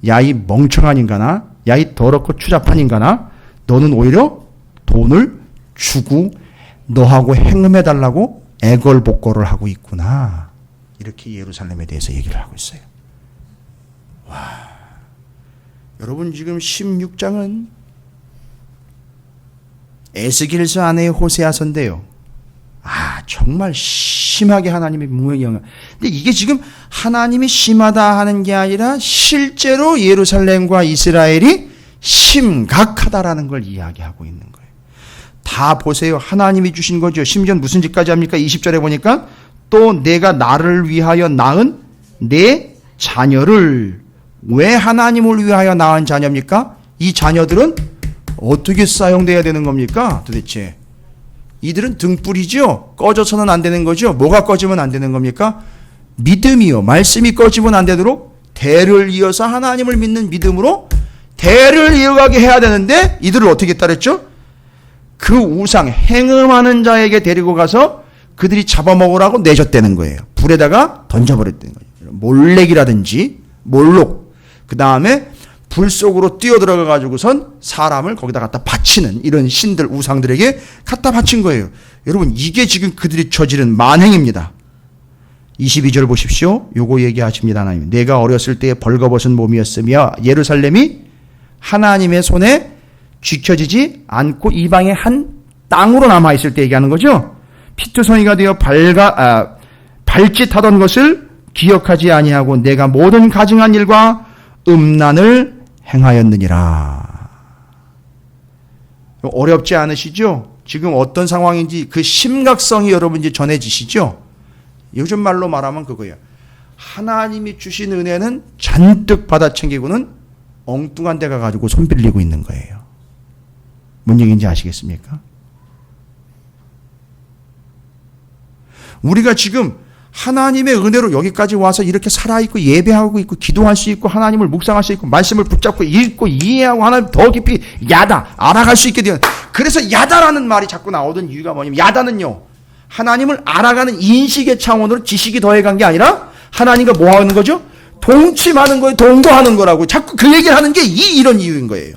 야 이 멍청한 인간아 야 이 더럽고 추잡한 인간아 너는 오히려 돈을 주고 너하고 행음해달라고 애걸복걸을 하고 있구나. 이렇게 예루살렘에 대해서 얘기를 하고 있어요. 와, 여러분 지금 16장은 에스겔서 안에 호세아서인데요. 정말 심하게 하나님의 무명령. 근데 이게 지금 하나님이 심하다 하는 게 아니라 실제로 예루살렘과 이스라엘이 심각하다라는 걸 이야기하고 있는 거예요. 다 보세요. 하나님이 주신 거죠. 심지어 무슨 짓까지 합니까? 20절에 보니까 또 내가 나를 위하여 낳은 내 자녀를 왜 하나님을 위하여 낳은 자녀입니까? 이 자녀들은 어떻게 사용돼야 되는 겁니까? 도대체 이들은 등불이죠. 꺼져서는 안 되는 거죠. 뭐가 꺼지면 안 되는 겁니까? 믿음이요. 말씀이 꺼지면 안 되도록 대를 이어서 하나님을 믿는 믿음으로 대를 이어가게 해야 되는데 이들을 어떻게 따랐죠? 그 우상 행음하는 자에게 데리고 가서 그들이 잡아먹으라고 내줬다는 거예요. 불에다가 던져버렸다는 거예요. 몰렉이라든지 몰록, 그 다음에 불 속으로 뛰어들어가 가지고선 사람을 거기다 갖다 바치는 이런 신들, 우상들에게 갖다 바친 거예요. 여러분, 이게 지금 그들이 저지른 만행입니다. 22절 보십시오. 요거 얘기하십니다. 하나님, 내가 어렸을 때에 벌거벗은 몸이었으며 예루살렘이 하나님의 손에 쥐켜지지 않고 이방의 한 땅으로 남아있을 때 얘기하는 거죠. 피투성이가 되어 발짓하던 것을 기억하지 아니하고 내가 모든 가증한 일과 음란을 행하였느니라. 어렵지 않으시죠? 지금 어떤 상황인지 그 심각성이 여러분 이제 전해지시죠? 요즘 말로 말하면 그거예요. 하나님이 주신 은혜는 잔뜩 받아 챙기고는 엉뚱한 데 가가지고 손 빌리고 있는 거예요. 뭔 얘기인지 아시겠습니까? 우리가 지금 하나님의 은혜로 여기까지 와서 이렇게 살아있고 예배하고 있고 기도할 수 있고 하나님을 묵상할 수 있고 말씀을 붙잡고 읽고 이해하고 하나님 더 깊이 알아갈 수 있게 되는, 그래서 야다라는 말이 자꾸 나오던 이유가 뭐냐면, 야다는요 하나님을 알아가는 인식의 차원으로 지식이 더해간 게 아니라 하나님과 뭐 하는 거죠? 동침하는 거예요. 동거하는 거라고 자꾸 그 얘기를 하는 게 이런 이유인 거예요.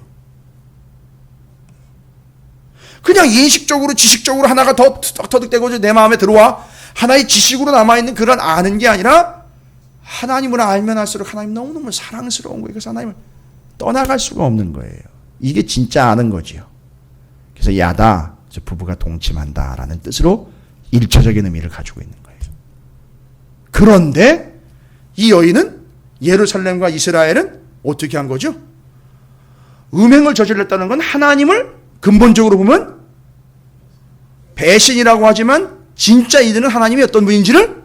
그냥 인식적으로 지식적으로 하나가 더 터득되고 내 마음에 들어와 하나의 지식으로 남아있는 그런 아는 게 아니라 하나님을 알면 할수록 하나님 너무너무 사랑스러운 거예요. 그래서 하나님을 떠나갈 수가 없는 거예요. 이게 진짜 아는 거지요. 그래서 야다, 부부가 동침한다라는 뜻으로 일차적인 의미를 가지고 있는 거예요. 그런데 이 여인은, 예루살렘과 이스라엘은 어떻게 한 거죠? 음행을 저질렀다는 건 하나님을 근본적으로 보면 배신이라고 하지만 진짜 이들은 하나님이 어떤 분인지를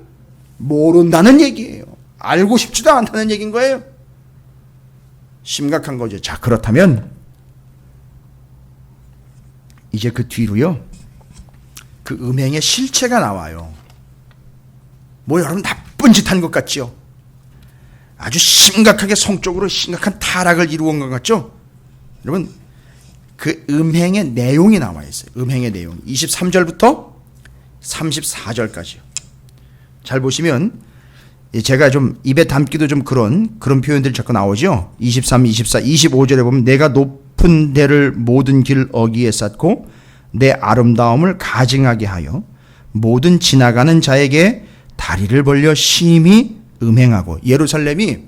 모른다는 얘기예요. 알고 싶지도 않다는 얘기인 거예요. 심각한 거죠. 자, 그렇다면 이제 그 뒤로요, 그 음행의 실체가 나와요. 뭐 여러분 나쁜 짓 한 것 같죠? 아주 심각하게 성적으로 심각한 타락을 이루은 것 같죠? 여러분, 그 음행의 내용이 나와 있어요. 음행의 내용. 23절부터 34절까지요. 잘 보시면 제가 좀 입에 담기도 좀 그런 표현들이 자꾸 나오죠. 23, 24, 25절에 보면 내가 높은 데를 모든 길 어귀에 쌓고 내 아름다움을 가증하게 하여 모든 지나가는 자에게 다리를 벌려 심히 음행하고. 예루살렘이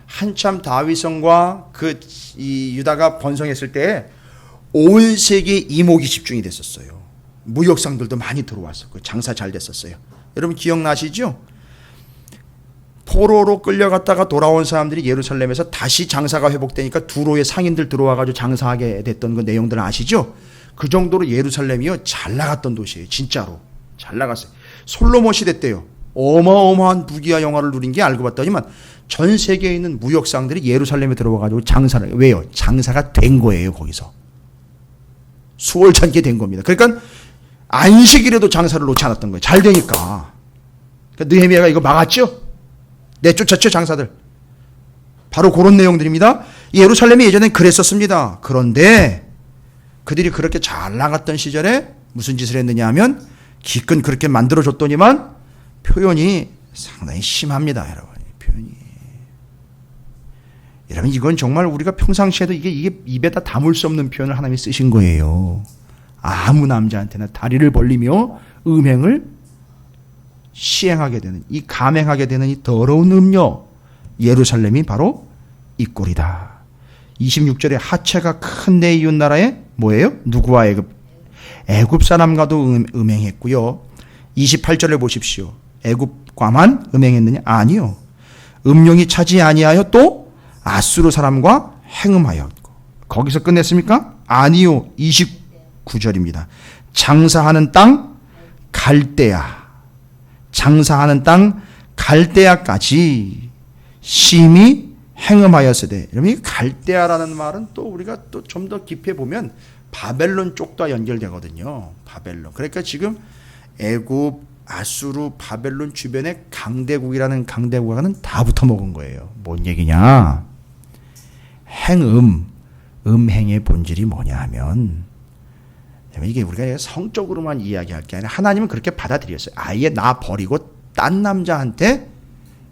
한참 다윗성과 이 유다가 번성했을 때 온 세계에 이목이 집중이 됐었어요. 무역상들도 많이 들어왔었고 장사 잘 됐었어요. 여러분 기억나시죠? 포로로 끌려갔다가 돌아온 사람들이 예루살렘에서 다시 장사가 회복되니까 두로의 상인들 들어와가지고 장사하게 됐던 그 내용들 아시죠? 그 정도로 예루살렘이요 잘 나갔던 도시예요. 진짜로 잘 나갔어요. 솔로몬 시대 때요 어마어마한 부귀와 영화를 누린 게 알고 봤더니만 전 세계에 있는 무역상들이 예루살렘에 들어와가지고 장사를, 왜요? 장사가 된 거예요. 거기서 수월찮게 된 겁니다. 그러니까 안식일에도 장사를 놓지 않았던 거예요. 잘 되니까. 그러니까 느헤미야가 이거 막았죠? 내쫓았죠, 장사들. 바로 그런 내용들입니다. 예루살렘이 예전엔 그랬었습니다. 그런데 그들이 그렇게 잘 나갔던 시절에 무슨 짓을 했느냐 하면 기껏 그렇게 만들어줬더니만 표현이 상당히 심합니다, 여러분. 표현이. 여러분, 이건 정말 우리가 평상시에도 이게 입에다 담을 수 없는 표현을 하나님이 쓰신 거예요. 아무 남자한테나 다리를 벌리며 음행을 시행하게 되는, 이 감행하게 되는 이 더러운 음녀 예루살렘이 바로 이 꼴이다. 26절에 하체가 큰 내 이웃 나라에 뭐예요? 누구와 애굽 사람과도 음행했고요. 28절에 보십시오. 애굽과만 음행했느냐? 아니요. 음령이 차지 아니하여 또 아수르 사람과 행음하였고. 거기서 끝냈습니까? 아니요. 29절입니다. 장사하는 땅 갈대아, 장사하는 땅 갈대아까지 심히 행음하였으되. 여러분, 갈대아라는 말은 또 우리가 또 좀 더 깊이 보면 바벨론 쪽과 연결되거든요. 바벨론. 그러니까 지금 애굽, 아수르, 바벨론 주변에 강대국이라는 강대국과는 다 붙어 먹은 거예요. 뭔 얘기냐? 행음, 음행의 본질이 뭐냐 하면 이게 우리가 성적으로만 이야기할 게 아니라 하나님은 그렇게 받아들였어요. 아예 나 버리고 딴 남자한테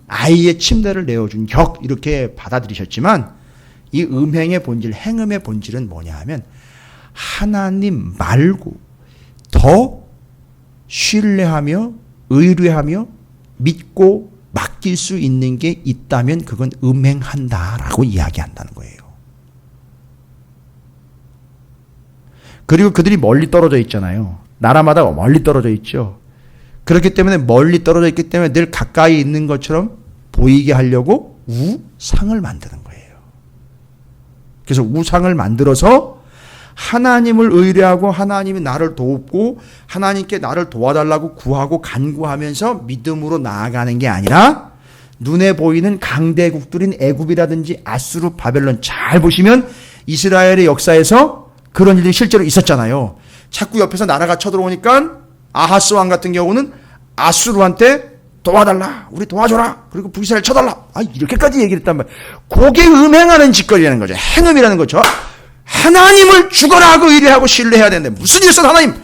아이의 침대를 내어준 격 이렇게 받아들이셨지만 이 음행의 본질, 행음의 본질은 뭐냐 하면 하나님 말고 더 신뢰하며 의뢰하며 믿고 맡길 수 있는 게 있다면 그건 음행한다라고 이야기한다는 거예요. 그리고 그들이 멀리 떨어져 있잖아요. 나라마다 멀리 떨어져 있죠. 그렇기 때문에 멀리 떨어져 있기 때문에 늘 가까이 있는 것처럼 보이게 하려고 우상을 만드는 거예요. 그래서 우상을 만들어서 하나님을 의뢰하고 하나님이 나를 돕고 하나님께 나를 도와달라고 구하고 간구하면서 믿음으로 나아가는 게 아니라 눈에 보이는 강대국들인 애굽이라든지 아수르, 바벨론 잘 보시면 이스라엘의 역사에서 그런 일이 실제로 있었잖아요. 자꾸 옆에서 나라가 쳐들어오니까 아하스 왕 같은 경우는 아수르한테 도와달라, 우리 도와줘라, 그리고 북이스라엘 쳐달라, 이렇게까지 얘기를 했단 말이에요. 그게 음행하는 짓거리라는 거죠. 행음이라는 거죠. 하나님을 죽어라 하고 의뢰하고 신뢰해야 되는데 무슨 일에서 하나님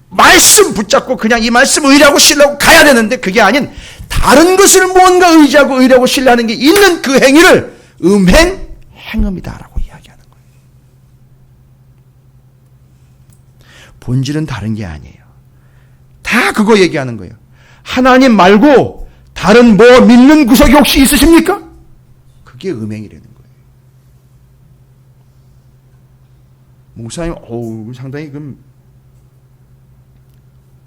말씀 붙잡고 그냥 이 말씀 의뢰하고 신뢰하고 가야 되는데 그게 아닌 다른 것을 뭔가 의지하고 의뢰하고 신뢰하는 게 있는 그 행위를 행음이다라고 이야기하는 거예요. 본질은 다른 게 아니에요. 다 그거 얘기하는 거예요. 하나님 말고 다른 뭐 믿는 구석이 혹시 있으십니까? 그게 음행이라는 거예요. 목사님, 상당히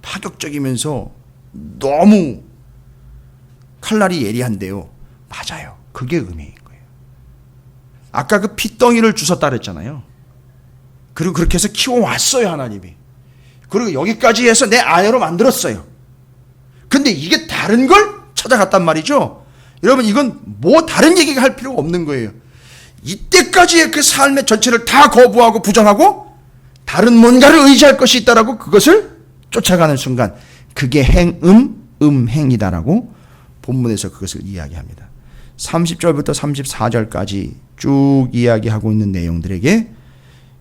파격적이면서 너무 칼날이 예리한데요. 맞아요. 그게 음행인 거예요. 아까 그 핏덩이를 주웠다 그랬잖아요. 그리고 그렇게 해서 키워왔어요, 하나님이. 그리고 여기까지 해서 내 아내로 만들었어요. 근데 이게 다른 걸 찾아갔단 말이죠. 여러분, 이건 뭐 다른 얘기가 할 필요가 없는 거예요. 이때까지의 그 삶의 전체를 다 거부하고 부정하고 다른 뭔가를 의지할 것이 있다라고 그것을 쫓아가는 순간 그게 음행이다라고 본문에서 그것을 이야기합니다. 30절부터 34절까지 쭉 이야기하고 있는 내용들에게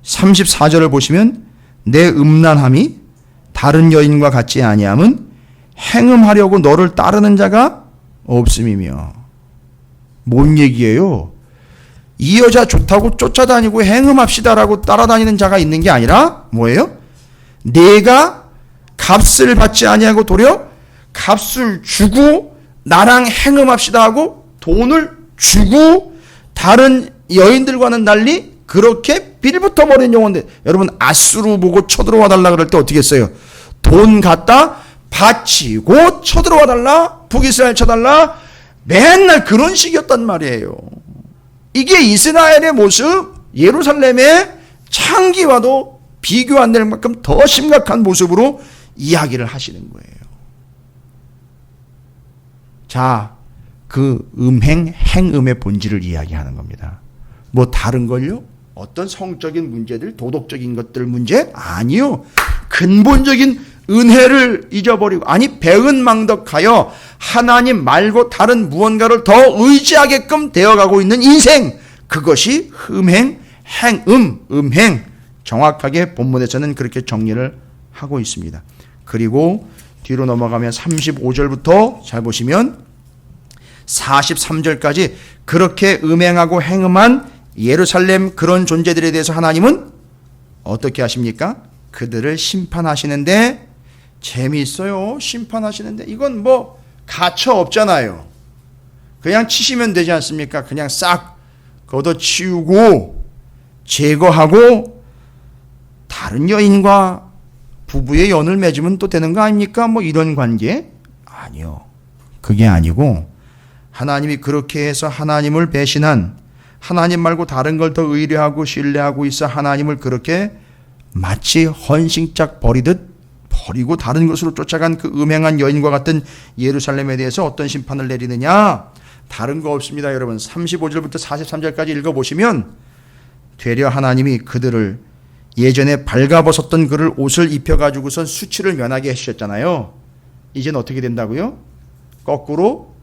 34절을 보시면 내 음란함이 다른 여인과 같지 아니함은 행음하려고 너를 따르는 자가 없음이며. 뭔 얘기예요? 이 여자 좋다고 쫓아다니고 행음합시다라고 따라다니는 자가 있는 게 아니라 뭐예요? 내가 값을 받지 아니하고 도리어 값을 주고 나랑 행음합시다 하고 돈을 주고 다른 여인들과는 달리 그렇게 빌붙어 버린 영혼들. 여러분, 아수르 보고 쳐들어와 달라 그럴 때 어떻게 했어요? 돈 갖다 바치고 쳐들어와 달라, 북이스라엘 쳐달라, 맨날 그런 식이었단 말이에요. 이게 이스라엘의 모습, 예루살렘의 창기와도 비교 안 될 만큼 더 심각한 모습으로 이야기를 하시는 거예요. 자, 그 행음의 본질을 이야기하는 겁니다. 뭐 다른 걸요? 어떤 성적인 문제들, 도덕적인 것들 문제? 아니요. 근본적인 은혜를 잊어버리고, 아니 배은망덕하여 하나님 말고 다른 무언가를 더 의지하게끔 되어가고 있는 인생, 그것이 음행. 정확하게 본문에서는 그렇게 정리를 하고 있습니다. 그리고 뒤로 넘어가면 35절부터 잘 보시면 43절까지 그렇게 음행하고 행음한 예루살렘 그런 존재들에 대해서 하나님은 어떻게 하십니까? 그들을 심판하시는데, 재미있어요. 심판하시는데 이건 뭐 가처 없잖아요. 그냥 치시면 되지 않습니까? 그냥 싹 걷어치우고 제거하고 다른 여인과 부부의 연을 맺으면 또 되는 거 아닙니까? 뭐 이런 관계? 아니요. 그게 아니고 하나님이 그렇게 해서 하나님을 배신한, 하나님 말고 다른 걸 더 의뢰하고 신뢰하고 있어 하나님을 그렇게 마치 헌신짝 버리고 다른 것으로 쫓아간 그 음행한 여인과 같은 예루살렘에 대해서 어떤 심판을 내리느냐? 다른 거 없습니다. 여러분, 35절부터 43절까지 읽어보시면 되려 하나님이 그들을 예전에 발가벗었던 그를 옷을 입혀가지고선 수치를 면하게 해주셨잖아요. 이젠 어떻게 된다고요? 거꾸로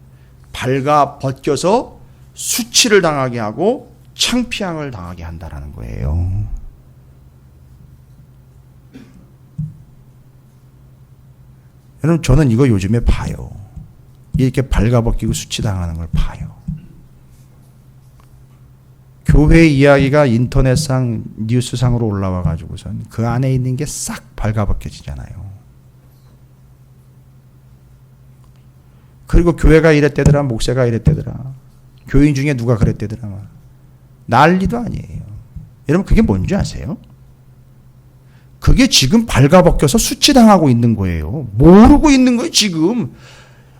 발가벗겨서 수치를 당하게 하고 창피함을 당하게 한다라는 거예요. 그럼 저는 이거 요즘에 봐요. 이렇게 발가벗기고 수치당하는 걸 봐요. 교회 이야기가 인터넷상 뉴스상으로 올라와 가지고선 그 안에 있는 게 싹 발가벗겨지잖아요. 그리고 교회가 이랬대더라, 목사가 이랬대더라, 교인 중에 누가 그랬대더라, 난리도 아니에요. 여러분 그게 뭔지 아세요? 그게 지금 발가벗겨서 수치당하고 있는 거예요. 모르고 있는 거예요 지금.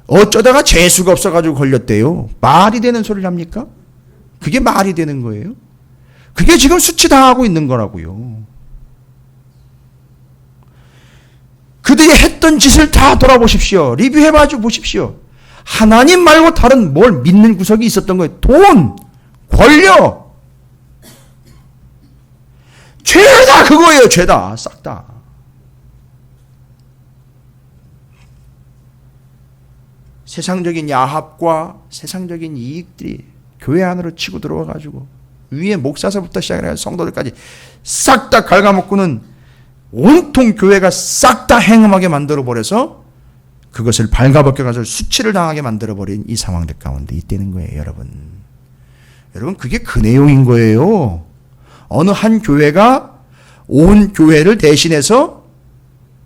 어쩌다가 재수가 없어가지고 걸렸대요. 말이 되는 소리를 합니까? 그게 말이 되는 거예요? 그게 지금 수치당하고 있는 거라고요. 그들이 했던 짓을 다 돌아보십시오. 리뷰해봐 보십시오. 하나님 말고 다른 뭘 믿는 구석이 있었던 거예요. 돈, 권력. 죄다 그거예요. 죄다. 싹 다. 세상적인 야합과 세상적인 이익들이 교회 안으로 치고 들어와가지고 위에 목사서부터 시작해서 성도들까지 싹 다 갉아먹고는 온통 교회가 싹 다 행음하게 만들어버려서 그것을 발가벗겨가지고 수치를 당하게 만들어버린 이 상황들 가운데 있다는 거예요. 여러분 그게 그 내용인 거예요. 어느 한 교회가 온 교회를 대신해서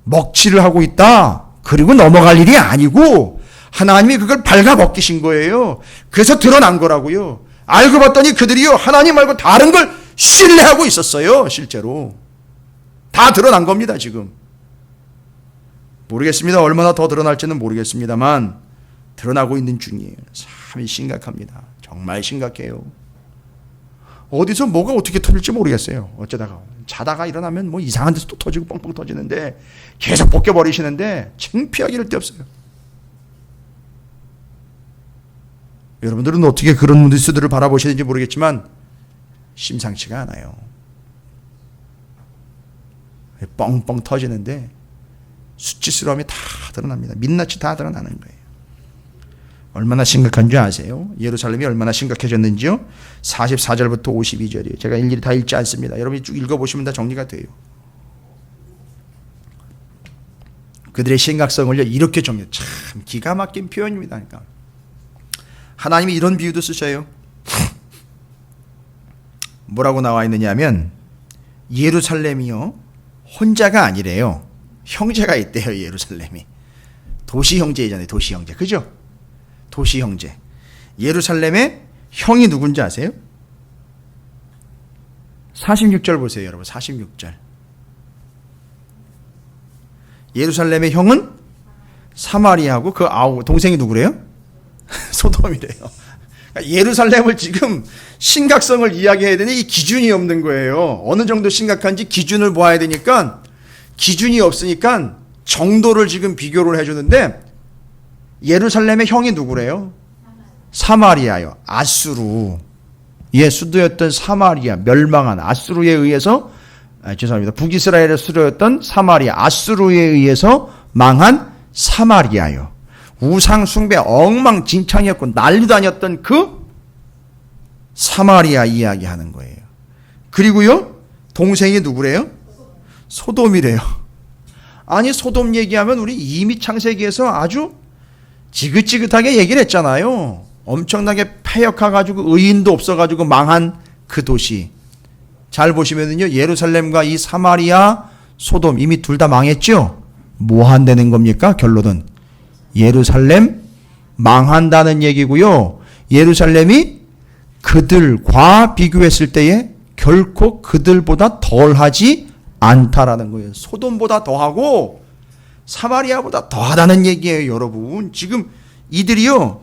먹칠을 하고 있다. 그리고 넘어갈 일이 아니고 하나님이 그걸 발가벗기신 거예요. 그래서 드러난 거라고요. 알고 봤더니 그들이요 하나님 말고 다른 걸 신뢰하고 있었어요. 실제로 다 드러난 겁니다. 지금 모르겠습니다. 얼마나 더 드러날지는 모르겠습니다만 드러나고 있는 중이에요. 참 심각합니다. 정말 심각해요. 어디서 뭐가 어떻게 터질지 모르겠어요. 어쩌다가 자다가 일어나면 뭐 이상한 데서 또 터지고 뻥뻥 터지는데 계속 벗겨버리시는데 창피하기를 데 없어요. 여러분들은 어떻게 그런 뉴스들을 바라보시는지 모르겠지만 심상치가 않아요. 뻥뻥 터지는데 수치스러움이 다 드러납니다. 민낯이 다 드러나는 거예요. 얼마나 심각한 줄 아세요? 예루살렘이 얼마나 심각해졌는지요? 44절부터 52절이에요. 제가 일일이 다 읽지 않습니다. 여러분이 쭉 읽어보시면 다 정리가 돼요. 그들의 심각성을 이렇게 정리해요. 참 기가 막힌 표현입니다. 그러니까 하나님이 이런 비유도 쓰셔요. 뭐라고 나와 있느냐 하면 예루살렘이요 혼자가 아니래요. 형제가 있대요. 예루살렘이 도시 형제이잖아요. 도시 형제. 그죠? 도시 형제. 예루살렘의 형이 누군지 아세요? 46절 보세요. 여러분 46절. 예루살렘의 형은 사마리아하고 그 동생이 누구래요? 소돔이래요. 그러니까 예루살렘을 지금 심각성을 이야기해야 되니 이 기준이 없는 거예요. 어느 정도 심각한지 기준을 보아야 되니까 기준이 없으니까 정도를 지금 비교를 해주는데 예루살렘의 형이 누구래요? 사마리아요. 아수르. 예, 수도였던 사마리아, 멸망한 아수르에 의해서 죄송합니다. 북이스라엘의 수도였던 사마리아, 아수르에 의해서 망한 사마리아요. 우상 숭배 엉망진창이었고 난리도 아니었던 그 사마리아 이야기하는 거예요. 그리고요 동생이 누구래요? 소돔이래요. 아니 소돔 얘기하면 우리 이미 창세기에서 아주 지긋지긋하게 얘기를 했잖아요. 엄청나게 패역해가지고 의인도 없어가지고 망한 그 도시. 잘 보시면은요 예루살렘과 이 사마리아 소돔 이미 둘 다 망했죠. 뭐 한다는 겁니까? 결론은 예루살렘 망한다는 얘기고요. 예루살렘이 그들과 비교했을 때에 결코 그들보다 덜하지 않다라는 거예요. 소돔보다 더하고 사마리아보다 더하다는 얘기예요. 여러분 지금 이들이요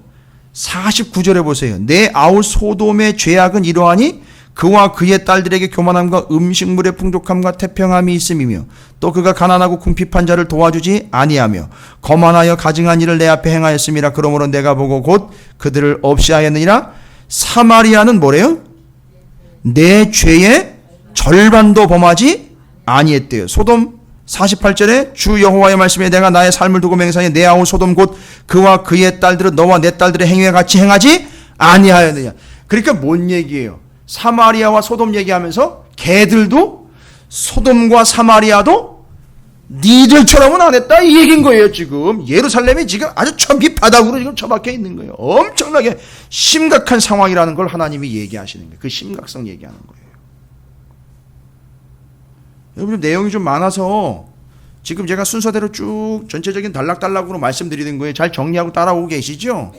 49절에 보세요. 내 아우 소돔의 죄악은 이러하니 그와 그의 딸들에게 교만함과 음식물의 풍족함과 태평함이 있음이며 또 그가 가난하고 궁핍한 자를 도와주지 아니하며 거만하여 가증한 일을 내 앞에 행하였음이라. 그러므로 내가 보고 곧 그들을 없이 하였느니라. 사마리아는 뭐래요? 내 죄의 절반도 범하지 아니했대요. 소돔 48절에 주 여호와의 말씀에 내가 나의 삶을 두고 맹세하니 내 아우 소돔 곧 그와 그의 딸들은 너와 내 딸들의 행위와 같이 행하지 아니하였느냐. 그러니까 뭔 얘기예요? 사마리아와 소돔 얘기하면서 걔들도 소돔과 사마리아도 니들처럼은 안 했다 이 얘기인 거예요. 지금 예루살렘이 지금 아주 천비 바닥으로 지금 처박혀 있는 거예요. 엄청나게 심각한 상황이라는 걸 하나님이 얘기하시는 거예요. 그 심각성 얘기하는 거예요. 여러분 내용이 좀 많아서 지금 제가 순서대로 쭉 전체적인 단락단락으로 말씀드리는 거예요. 잘 정리하고 따라오고 계시죠?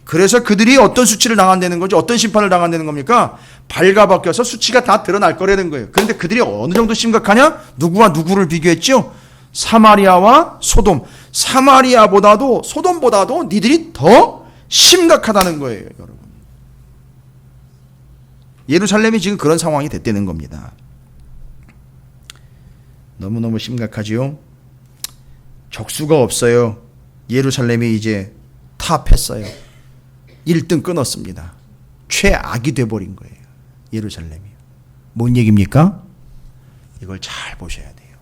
그래서 그들이 어떤 수치를 당한다는 거죠? 어떤 심판을 당한다는 겁니까? 발가벗겨서 수치가 다 드러날 거라는 거예요. 그런데 그들이 어느 정도 심각하냐? 누구와 누구를 비교했죠? 사마리아와 소돔. 사마리아보다도 소돔보다도 니들이 더 심각하다는 거예요, 여러분. 예루살렘이 지금 그런 상황이 됐다는 겁니다. 너무너무 심각하지요? 적수가 없어요. 예루살렘이 이제 타협했어요. 1등 끊었습니다. 최악이 돼버린 거예요. 예루살렘이. 뭔 얘기입니까? 이걸 잘 보셔야 돼요.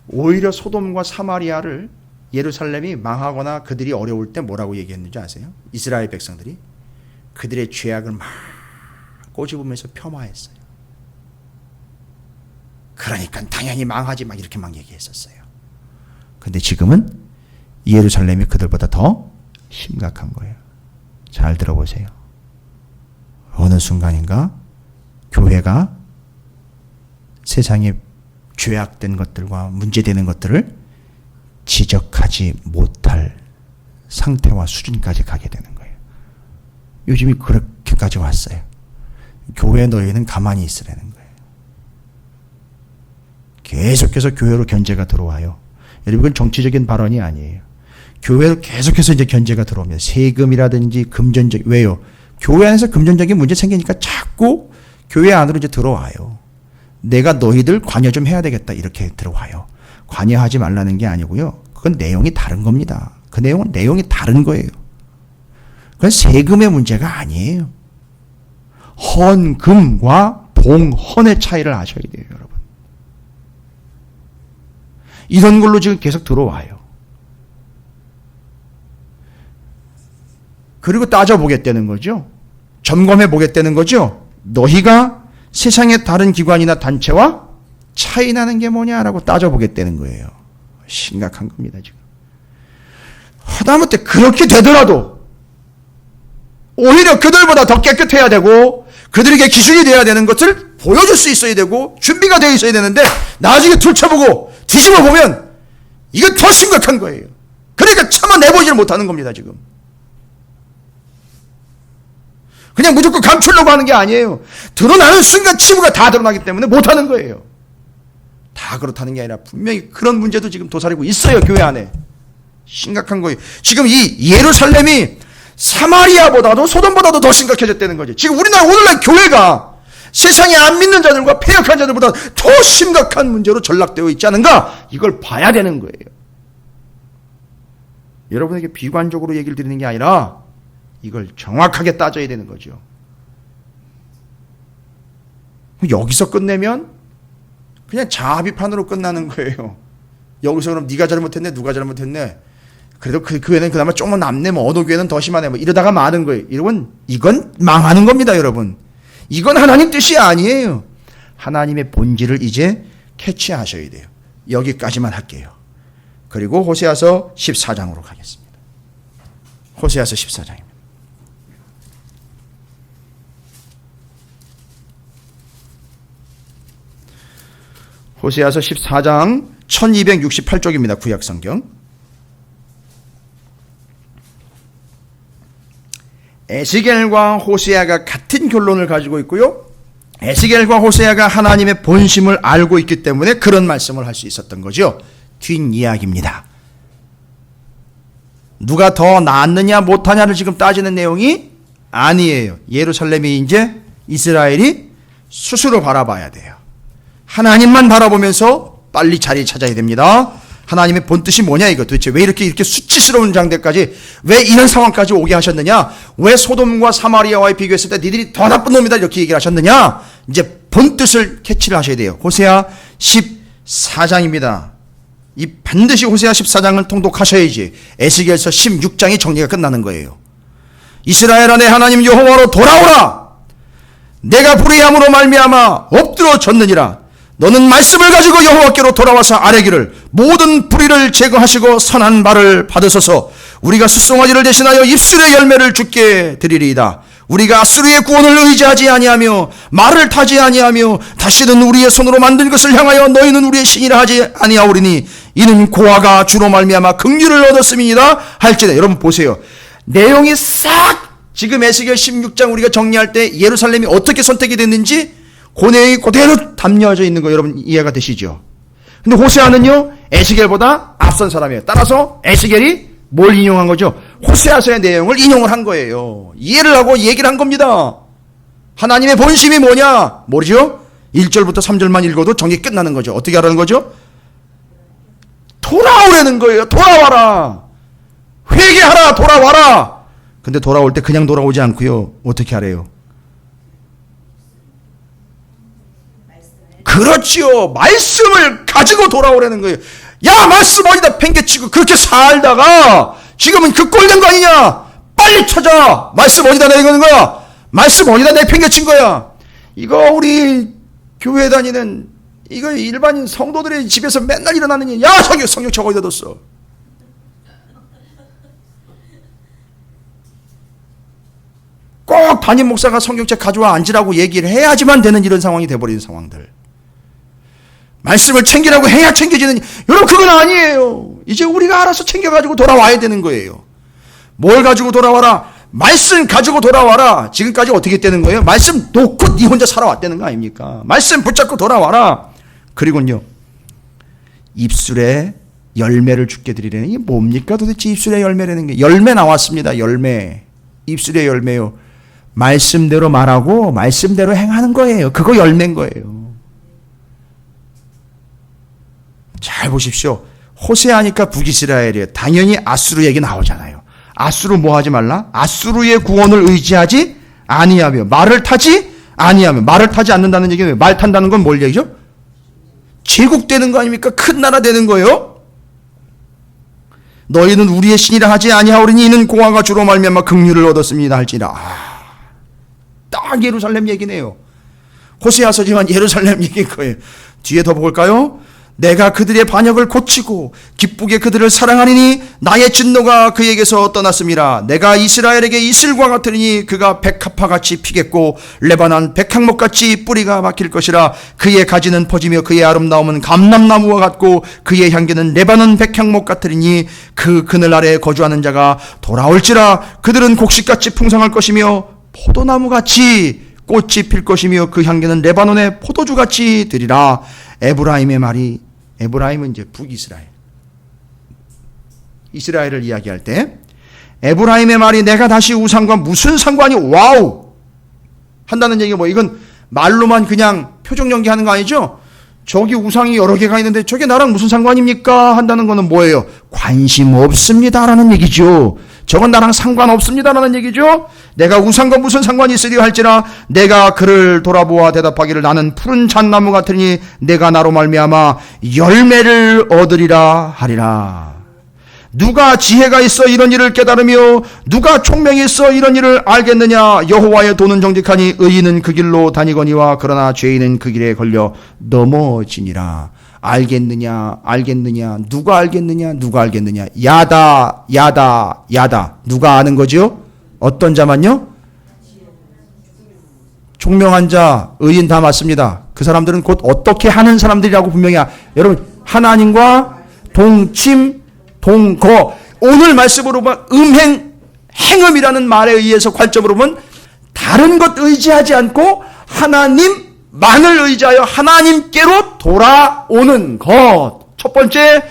오히려 소돔과 사마리아를 예루살렘이 망하거나 그들이 어려울 때 뭐라고 얘기했는지 아세요? 이스라엘 백성들이 그들의 죄악을 막 꼬집으면서 폄하했어요. 그러니까 당연히 망하지 막 이렇게 막 얘기했었어요. 근데 지금은 예루살렘이 그들보다 더 심각한 거예요. 잘 들어보세요. 어느 순간인가 교회가 세상에 죄악된 것들과 문제되는 것들을 지적하지 못할 상태와 수준까지 가게 되는 거예요. 요즘이 그렇게까지 왔어요. 교회 너희는 가만히 있으라는 거예요. 계속해서 교회로 견제가 들어와요. 여러분, 이건 정치적인 발언이 아니에요. 교회로 계속해서 이제 견제가 들어옵니다. 세금이라든지 금전적, 왜요? 교회 안에서 금전적인 문제 생기니까 자꾸 교회 안으로 이제 들어와요. 내가 너희들 관여 좀 해야 되겠다. 이렇게 들어와요. 관여하지 말라는 게 아니고요. 그건 내용이 다른 겁니다. 그 내용은 내용이 다른 거예요. 그건 세금의 문제가 아니에요. 헌금과 봉헌의 차이를 아셔야 돼요, 여러분. 이런 걸로 지금 계속 들어와요. 그리고 따져보겠다는 거죠. 점검해보겠다는 거죠. 너희가 세상의 다른 기관이나 단체와 차이 나는 게 뭐냐라고 따져보겠다는 거예요. 심각한 겁니다, 지금. 하다못해 그렇게 되더라도 오히려 그들보다 더 깨끗해야 되고 그들에게 기준이 되어야 되는 것을 보여줄 수 있어야 되고 준비가 되어 있어야 되는데 나중에 둘쳐보고 뒤집어 보면 이거 더 심각한 거예요. 그러니까 차마 내보지를 못하는 겁니다, 지금. 그냥 무조건 감추려고 하는 게 아니에요. 드러나는 순간 치부가 다 드러나기 때문에 못하는 거예요. 다 그렇다는 게 아니라 분명히 그런 문제도 지금 도사리고 있어요, 교회 안에. 심각한 거예요. 지금 이 예루살렘이 사마리아보다도 소돔보다도 더 심각해졌다는 거죠. 지금 우리나라 오늘날 교회가 세상에 안 믿는 자들과 패역한 자들보다 더 심각한 문제로 전락되어 있지 않은가? 이걸 봐야 되는 거예요. 여러분에게 비관적으로 얘기를 드리는 게 아니라 이걸 정확하게 따져야 되는 거죠. 여기서 끝내면 그냥 자비판으로 끝나는 거예요. 여기서 그럼 네가 잘못했네, 누가 잘못했네. 그래도 그 교회는 그나마 조금만 남네, 뭐 어느 교회는 더 심하네, 뭐 이러다가 마는 거예요. 이건 망하는 겁니다, 여러분. 이건 하나님 뜻이 아니에요. 하나님의 본질을 이제 캐치하셔야 돼요. 여기까지만 할게요. 그리고 호세아서 14장으로 가겠습니다. 호세아서 14장입니다. 호세아서 14장 1268쪽입니다. 구약성경. 에스겔과 호세아가 같은 결론을 가지고 있고요. 에스겔과 호세아가 하나님의 본심을 알고 있기 때문에 그런 말씀을 할 수 있었던 거죠. 뒷이야기입니다. 누가 더 낫느냐 못하냐를 지금 따지는 내용이 아니에요. 예루살렘이 이제 이스라엘이 스스로 바라봐야 돼요. 하나님만 바라보면서 빨리 자리 찾아야 됩니다. 하나님의 본뜻이 뭐냐 이거 도대체 왜 이렇게 수치스러운 장대까지 왜 이런 상황까지 오게 하셨느냐, 왜 소돔과 사마리아와의 비교했을 때 니들이 더 나쁜 놈이다 이렇게 얘기를 하셨느냐, 이제 본뜻을 캐치를 하셔야 돼요. 호세아 14장입니다. 이 반드시 호세아 14장을 통독하셔야지 에스겔서 16장이 정리가 끝나는 거예요. 이스라엘 안에 하나님 여호와로 돌아오라. 내가 불의함으로 말미암아 엎드러졌느니라. 너는 말씀을 가지고 여호와께로 돌아와서 아뢰기를 모든 불의를 제거하시고 선한 말을 받으소서. 우리가 숫송아지를 대신하여 입술의 열매를 주께 드리리이다. 우리가 아수르의 구원을 의지하지 아니하며 말을 타지 아니하며 다시는 우리의 손으로 만든 것을 향하여 너희는 우리의 신이라 하지 아니하오리니 이는 고아가 주로 말미암아 긍휼을 얻었음이니라 할지라. 여러분 보세요. 내용이 싹 지금 에스겔 16장 우리가 정리할 때 예루살렘이 어떻게 선택이 됐는지 그 내용이 그대로 담겨져 있는 거 여러분 이해가 되시죠? 근데 호세아는요 에스겔보다 앞선 사람이에요. 따라서 에스겔이 뭘 인용한 거죠? 호세아서의 내용을 인용을 한 거예요. 이해를 하고 얘기를 한 겁니다. 하나님의 본심이 뭐냐? 모르죠? 1절부터 3절만 읽어도 정리 끝나는 거죠. 어떻게 하라는 거죠? 돌아오라는 거예요. 돌아와라. 회개하라. 돌아와라. 근데 돌아올 때 그냥 돌아오지 않고요. 어떻게 하래요? 그렇지요. 말씀을 가지고 돌아오라는 거예요. 야, 말씀 어디다 팽개치고 그렇게 살다가 지금은 그 꼴 된 거 아니냐? 빨리 찾아. 말씀 어디다 내는 거야? 말씀 어디다 내 팽개친 거야? 이거 우리 교회 다니는 이거 일반인 성도들의 집에서 맨날 일어나는 일. 야, 성경책 어디다 뒀어? 꼭 담임 목사가 성경책 가져와 앉으라고 얘기를 해야지만 되는 이런 상황이 돼버리는 상황들. 말씀을 챙기라고 해야 챙겨지는, 여러분 그건 아니에요. 이제 우리가 알아서 챙겨가지고 돌아와야 되는 거예요. 뭘 가지고 돌아와라? 말씀 가지고 돌아와라. 지금까지 어떻게 되는 거예요? 말씀 놓고 네 혼자 살아왔다는 거 아닙니까? 말씀 붙잡고 돌아와라. 그리고요 입술에 열매를 주게 드리려는 이게 뭡니까 도대체? 입술에 열매라는 게 열매 나왔습니다. 열매. 입술의 열매요. 말씀대로 말하고 말씀대로 행하는 거예요. 그거 열매인 거예요. 잘 보십시오. 호세아니까 북이스라엘이에요. 당연히 아수르 얘기 나오잖아요. 아수르 뭐 하지 말라? 아수르의 구원을 의지하지 아니하며 말을 타지 아니하며. 말을 타지 않는다는 얘기는 말 탄다는 건 뭘 얘기죠? 제국 되는 거 아닙니까? 큰 나라 되는 거예요. 너희는 우리의 신이라 하지 아니하오리니 이는 고아가 주로 말미암아 긍휼을 얻었습니다 할지라. 딱 예루살렘 얘기네요. 호세아서지만 예루살렘 얘기인 거예요. 뒤에 더 볼까요? 내가 그들의 반역을 고치고 기쁘게 그들을 사랑하리니 나의 진노가 그에게서 떠났음이라. 내가 이스라엘에게 이슬과 같으리니 그가 백합화같이 피겠고 레바논 백향목같이 뿌리가 박힐 것이라. 그의 가지는 퍼지며 그의 아름다움은 감람나무와 같고 그의 향기는 레바논 백향목 같으리니 그 그늘 아래 거주하는 자가 돌아올지라. 그들은 곡식같이 풍성할 것이며 포도나무같이 꽃이 필 것이며 그 향기는 레바논의 포도주같이 되리라. 에브라임의 말이, 에브라임은 이제 북이스라엘, 이스라엘을 이야기할 때 에브라임의 말이 내가 다시 우상과 무슨 상관이 와우 한다는 얘기가 뭐, 이건 말로만 그냥 표정 연기하는 거 아니죠? 저기 우상이 여러 개가 있는데 저게 나랑 무슨 상관입니까? 한다는 거는 뭐예요? 관심 없습니다라는 얘기죠. 저건 나랑 상관없습니다라는 얘기죠. 내가 우상과 무슨 상관이 있으리요 할지라. 내가 그를 돌아보아 대답하기를 나는 푸른 잣나무 같으니 내가 나로 말미암아 열매를 얻으리라 하리라. 누가 지혜가 있어 이런 일을 깨달으며 누가 총명이 있어 이런 일을 알겠느냐? 여호와의 도는 정직하니 의인은 그 길로 다니거니와 그러나 죄인은 그 길에 걸려 넘어지니라. 알겠느냐? 알겠느냐? 누가 알겠느냐? 누가 알겠느냐? 야다, 야다, 야다. 누가 아는 거죠? 어떤 자만요? 총명한 자, 의인 다 맞습니다. 그 사람들은 곧 어떻게 하는 사람들이라고 분명히 여러분 하나님과 동침, 동거. 오늘 말씀으로 보면 음행, 행음이라는 말에 의해서 관점으로 보면 다른 것 의지하지 않고 하나님만을 의지하여 하나님께로 돌아오는 것. 첫 번째,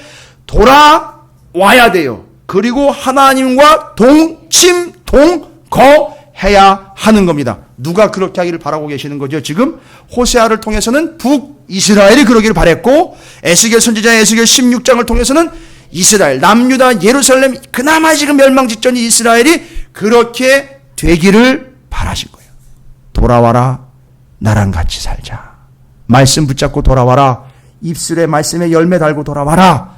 돌아와야 돼요. 그리고 하나님과 동침, 동거 해야 하는 겁니다. 누가 그렇게 하기를 바라고 계시는 거죠? 지금 호세아를 통해서는 북이스라엘이 그러기를 바랬고, 에스겔 선지자 에스겔 16장을 통해서는 이스라엘, 남유다, 예루살렘, 그나마 지금 멸망 직전인 이스라엘이 그렇게 되기를 바라신 거예요. 돌아와라, 나랑 같이 살자. 말씀 붙잡고 돌아와라. 입술에 말씀의 열매 달고 돌아와라.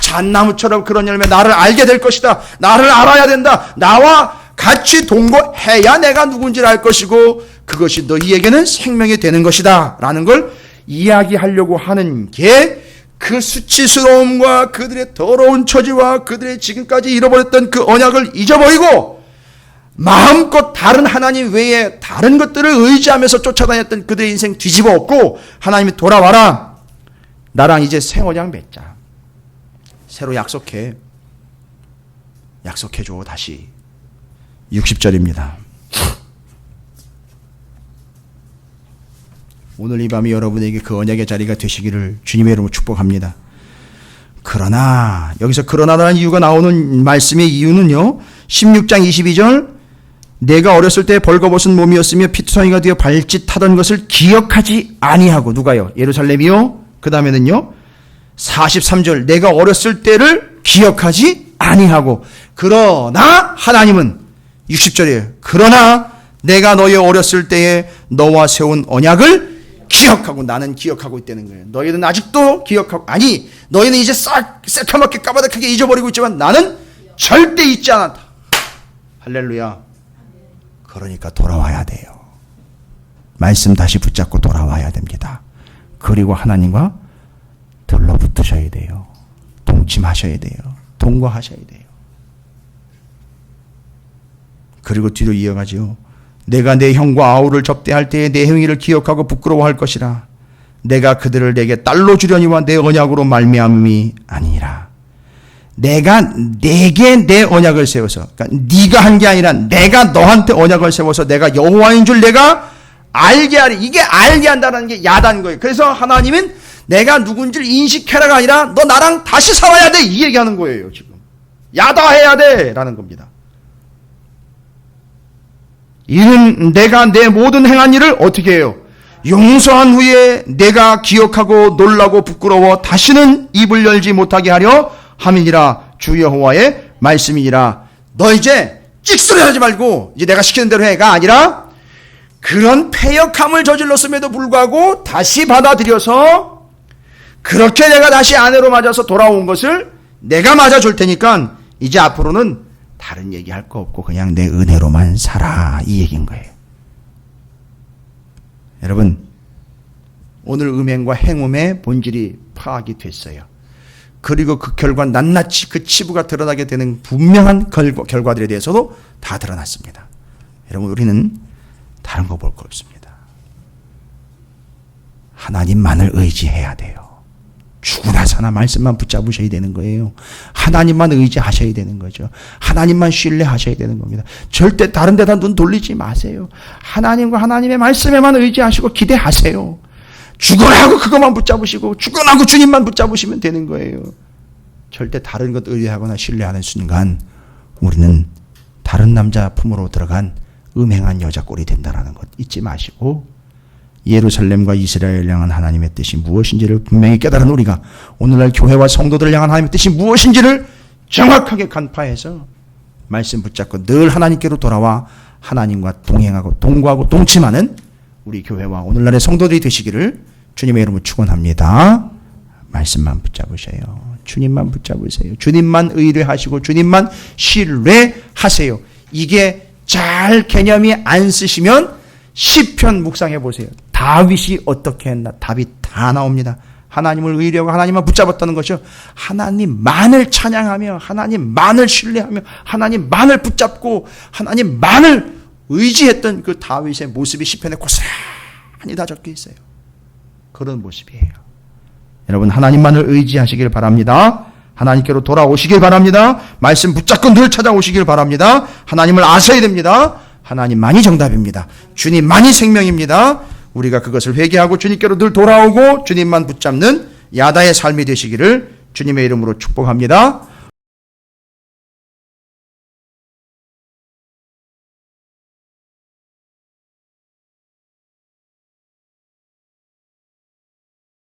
잣나무처럼 그런 열매, 나를 알게 될 것이다. 나를 알아야 된다. 나와 같이 동거해야 내가 누군지를 알 것이고 그것이 너희에게는 생명이 되는 것이다 라는 걸 이야기하려고 하는 게 그 수치스러움과 그들의 더러운 처지와 그들의 지금까지 잃어버렸던 그 언약을 잊어버리고 마음껏 다른 하나님 외에 다른 것들을 의지하면서 쫓아다녔던 그들의 인생 뒤집어 엎고 하나님이 돌아와라. 나랑 이제 새 언약 맺자. 새로 약속해. 약속해줘 다시. 60절입니다. 오늘 이 밤이 여러분에게 그 언약의 자리가 되시기를 주님의 이름으로 축복합니다. 그러나 여기서 그러나라는 이유가 나오는 말씀의 이유는요. 16장 22절 내가 어렸을 때 벌거벗은 몸이었으며 피투성이가 되어 발짓하던 것을 기억하지 아니하고 누가요? 예루살렘이요. 그 다음에는요. 43절 내가 어렸을 때를 기억하지 아니하고 그러나 하나님은 60절이에요. 그러나 내가 너희 어렸을 때에 너와 세운 언약을 기억하고 나는 기억하고 있다는 거예요. 너희는 아직도 기억하고 아니 너희는 이제 새까맣게 까바닥하게 잊어버리고 있지만 나는 절대 잊지 않았다. 할렐루야. 그러니까 돌아와야 돼요. 말씀 다시 붙잡고 돌아와야 됩니다. 그리고 하나님과 들러붙으셔야 돼요. 동침하셔야 돼요. 동거하셔야 돼요. 그리고 뒤로 이어가지요. 내가 내 형과 아우를 접대할 때에 내 행위를 기억하고 부끄러워할 것이라. 내가 그들을 내게 딸로 주려니와 내 언약으로 말미암음이 아니라. 내가 내게 내 언약을 세워서 그러니까 네가 한 게 아니라 내가 너한테 언약을 세워서 내가 여호와인 줄 내가 알게 하리. 이게 알게 한다는 게 야단 거예요. 그래서 하나님은 내가 누군지를 인식해라가 아니라 너 나랑 다시 살아야 돼 이 얘기하는 거예요. 지금 야다해야 돼 라는 겁니다. 이는 내가 내 모든 행한 일을 어떻게 해요? 용서한 후에 내가 기억하고 놀라고 부끄러워 다시는 입을 열지 못하게 하려 함이니라. 주 여호와의 말씀이니라. 너 이제 찍소리 하지 말고 이제 내가 시키는 대로 해가 아니라 그런 패역함을 저질렀음에도 불구하고 다시 받아들여서 그렇게 내가 다시 아내로 맞아서 돌아온 것을 내가 맞아줄 테니까 이제 앞으로는 다른 얘기할 거 없고 그냥 내 은혜로만 살아 이 얘기인 거예요. 여러분 오늘 음행과 행음의 본질이 파악이 됐어요. 그리고 그 결과 낱낱이 그 치부가 드러나게 되는 분명한 결과들에 대해서도 다 드러났습니다. 여러분 우리는 다른 거 볼 거 없습니다. 하나님만을 의지해야 돼요. 죽으나 사나 말씀만 붙잡으셔야 되는 거예요. 하나님만 의지하셔야 되는 거죠. 하나님만 신뢰하셔야 되는 겁니다. 절대 다른 데다 눈 돌리지 마세요. 하나님과 하나님의 말씀에만 의지하시고 기대하세요. 죽으나 하고 그것만 붙잡으시고 죽으나 하고 주님만 붙잡으시면 되는 거예요. 절대 다른 것 의뢰하거나 신뢰하는 순간 우리는 다른 남자 품으로 들어간 음행한 여자 꼴이 된다는 것 잊지 마시고 예루살렘과 이스라엘을 향한 하나님의 뜻이 무엇인지를 분명히 깨달은 우리가 오늘날 교회와 성도들을 향한 하나님의 뜻이 무엇인지를 정확하게 간파해서 말씀 붙잡고 늘 하나님께로 돌아와 하나님과 동행하고 동거하고 동침하는 우리 교회와 오늘날의 성도들이 되시기를 주님의 이름으로 축원합니다. 말씀만 붙잡으세요. 주님만 붙잡으세요. 주님만 의뢰하시고 주님만 신뢰하세요. 이게 잘 개념이 안 쓰시면 시편 묵상해 보세요. 다윗이 어떻게 했나 답이 다 나옵니다. 하나님을 의뢰하고 하나님만 붙잡았다는 것이요. 하나님만을 찬양하며 하나님만을 신뢰하며 하나님만을 붙잡고 하나님만을 의지했던 그 다윗의 모습이 시편에 고스란히 다 적혀 있어요. 그런 모습이에요. 여러분 하나님만을 의지하시길 바랍니다. 하나님께로 돌아오시길 바랍니다. 말씀 붙잡고 늘 찾아오시길 바랍니다. 하나님을 아셔야 됩니다. 하나님만이 정답입니다. 주님만이 생명입니다. 우리가 그것을 회개하고 주님께로 늘 돌아오고 주님만 붙잡는 야다의 삶이 되시기를 주님의 이름으로 축복합니다.